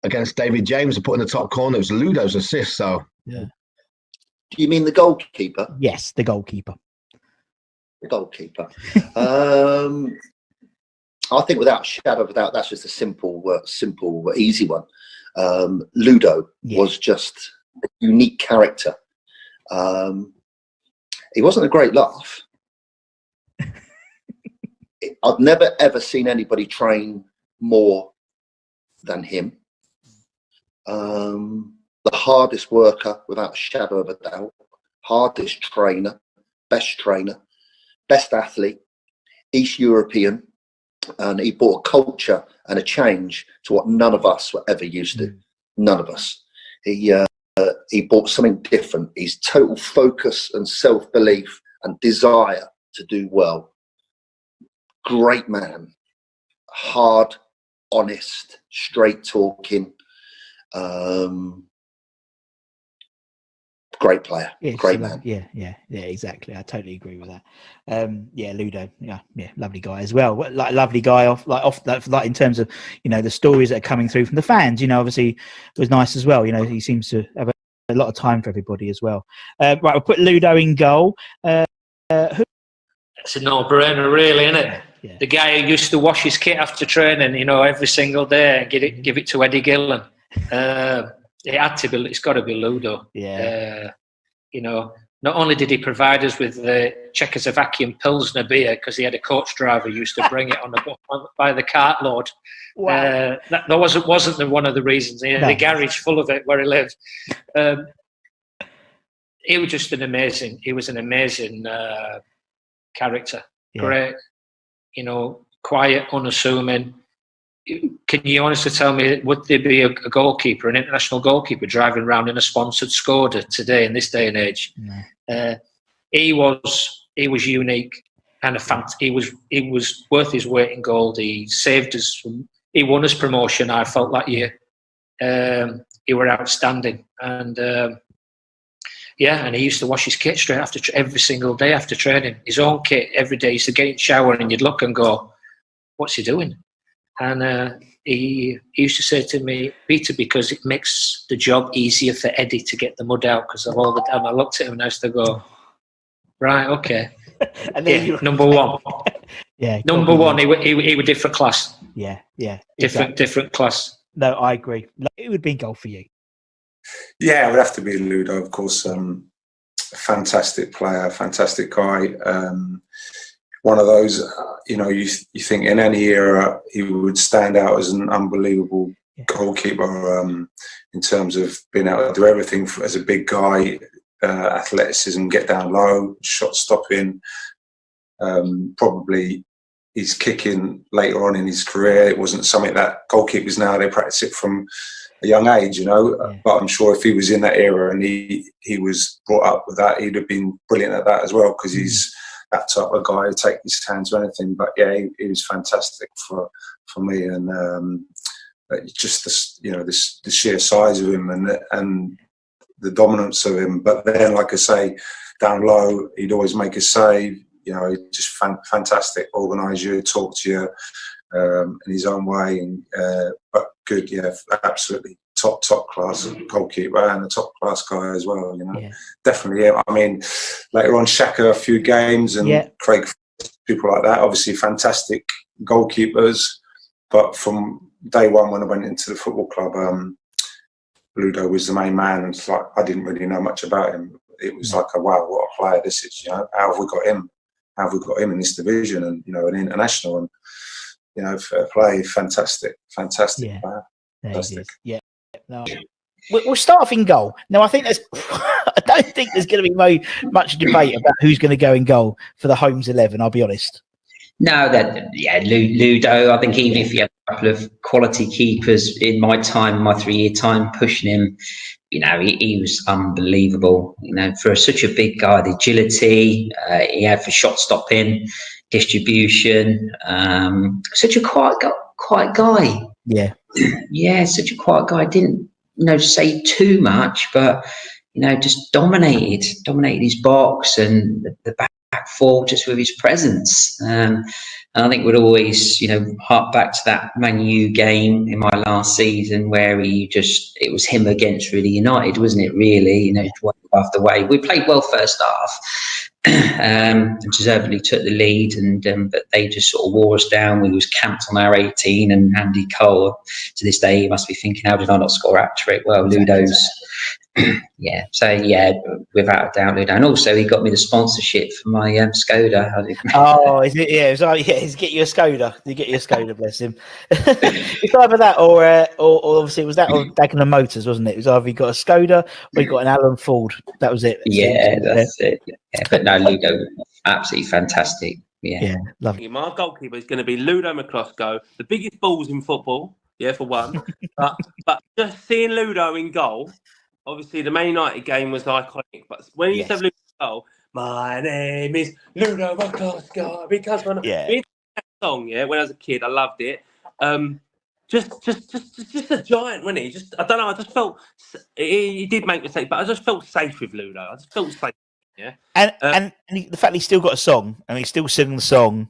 against David James, and put in the top corner. It was Ludo's assist. So, yeah. Do you mean the goalkeeper? Yes, the goalkeeper. The goalkeeper. I think without a shadow of a doubt, that's just a simple, easy one. Ludo was just a unique character. He wasn't a great laugh. I've never ever seen anybody train more than him. The hardest worker, without a shadow of a doubt. Hardest trainer, best athlete, East European, and he brought a culture and a change to what none of us were ever used to. None of us. He brought something different. His total focus and self-belief and desire to do well. Great man. Hard, honest, straight talking. Great player. Great man. Yeah, exactly. I totally agree with that. Ludo. Yeah, lovely guy as well. Lovely guy in terms of the stories that are coming through from the fans. Obviously it was nice as well. He seems to have a lot of time for everybody as well. Right, we'll put Ludo in goal. It's a no-brainer, really, isn't it? Yeah. The guy who used to wash his kit after training, every single day, and give it to Eddie Gillen. It had to be. It's got to be Ludo. Yeah. Not only did he provide us with the Czechoslovakian Pilsner beer, because he had a coach driver who used to bring it by the cartload. Wow. That wasn't one of the reasons. He had a garage full of it where he lived. He was just an amazing character. Yeah. Great, quiet, unassuming. Can you honestly tell me, would there be a goalkeeper, an international goalkeeper, driving around in a sponsored Skoda today in this day and age? No. he was unique and he was worth his weight in gold. He saved us. He won us promotion, I felt, that year. He were outstanding, and and he used to wash his kit straight after every single day after training. His own kit every day. He used to get in the shower and you'd look and go, "What's he doing?" And he used to say to me, "Peter, because it makes the job easier for Eddie to get the mud out because of all the time." I looked at him and I used to go, "Right, okay." And then yeah, number one. Yeah, number one. He were different class. Yeah, yeah, different class. No, I agree. It would be goal for you. Yeah, it would have to be Ludo, of course. Fantastic player, fantastic guy. One of those, you think in any era he would stand out as an unbelievable goalkeeper in terms of being able to do everything as a big guy, athleticism, get down low, shot stopping. Probably his kicking later on in his career, it wasn't something that goalkeepers now, they practice it from a young age, but I'm sure if he was in that era and he was brought up with that, he'd have been brilliant at that as well, because he's that type of guy to take his hand to anything. But yeah, he was fantastic for me, and just the sheer size of him and the dominance of him. But then, like I say, down low, he'd always make a save. Just fantastic, organise you, talk to you in his own way, but good, absolutely top class goalkeeper and a top class guy as well. Definitely. Yeah. I mean, later on, Shaka, a few games, and Craig, people like that. Obviously, fantastic goalkeepers. But from day one, when I went into the football club, Ludo was the main man, and it's like I didn't really know much about him. It was like, wow, what a player this is! How have we got him? How have we got him in this division and an international? And fair play, fantastic player. Fantastic. Yeah. No. We'll start off in goal. Now, I think I don't think there's going to be much debate about who's going to go in goal for the Holmes 11. I'll be honest. No, Ludo. I think even if you have a couple of quality keepers in my 3-year time pushing him, he was unbelievable. For such a big guy, the agility he had for shot stopping, distribution, such a quiet guy. Yeah. Yeah, such a quiet guy. Didn't say too much, but just dominated his box and the back four just with his presence. And I think we'd always, hark back to that Man U game in my last season where it was him against really United, wasn't it? Really, after way we played well first half. Deservedly took the lead, but they just sort of wore us down. We was camped on our 18, and Andy Cole, to this day, he must be thinking, how did I not score a hat-trick? Well, Ludo's, without a doubt, Ludo. And also, he got me the sponsorship for my Skoda. Oh, is it? Yeah, he's get you a Skoda. You get you a Skoda, bless him. It's either that or obviously it was that or Dagenham Motors, wasn't it? It was either he got a Skoda or he got an Alan Ford. That was it. Yeah, that's it. Yeah, but no, Ludo, absolutely fantastic. Yeah, lovely. My goalkeeper is going to be Ludek Miklosko, the biggest balls in football. Yeah, for one. but just seeing Ludo in goal. Obviously, the Man United game was iconic, but when you used to have Ludo in goal, my name is Ludek Miklosko because when that song, when I was a kid, I loved it. Just a giant, wasn't he? I don't know. I just felt he did make mistakes, but I just felt safe with Ludo. I just felt safe. Yeah, and the fact he's still got a song and he's still singing the song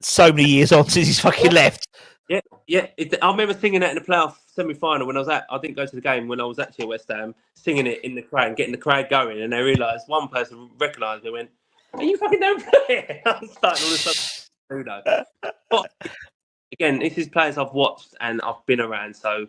so many years on since he's fucking left. Yeah. I remember singing that in the playoff semi-final when I didn't go to the game when I was actually at West Ham, singing it in the crowd and getting the crowd going, and they realised one person recognised me and went, "Are you fucking don't play?" I'm starting all this stuff. But again, this is players I've watched and I've been around, so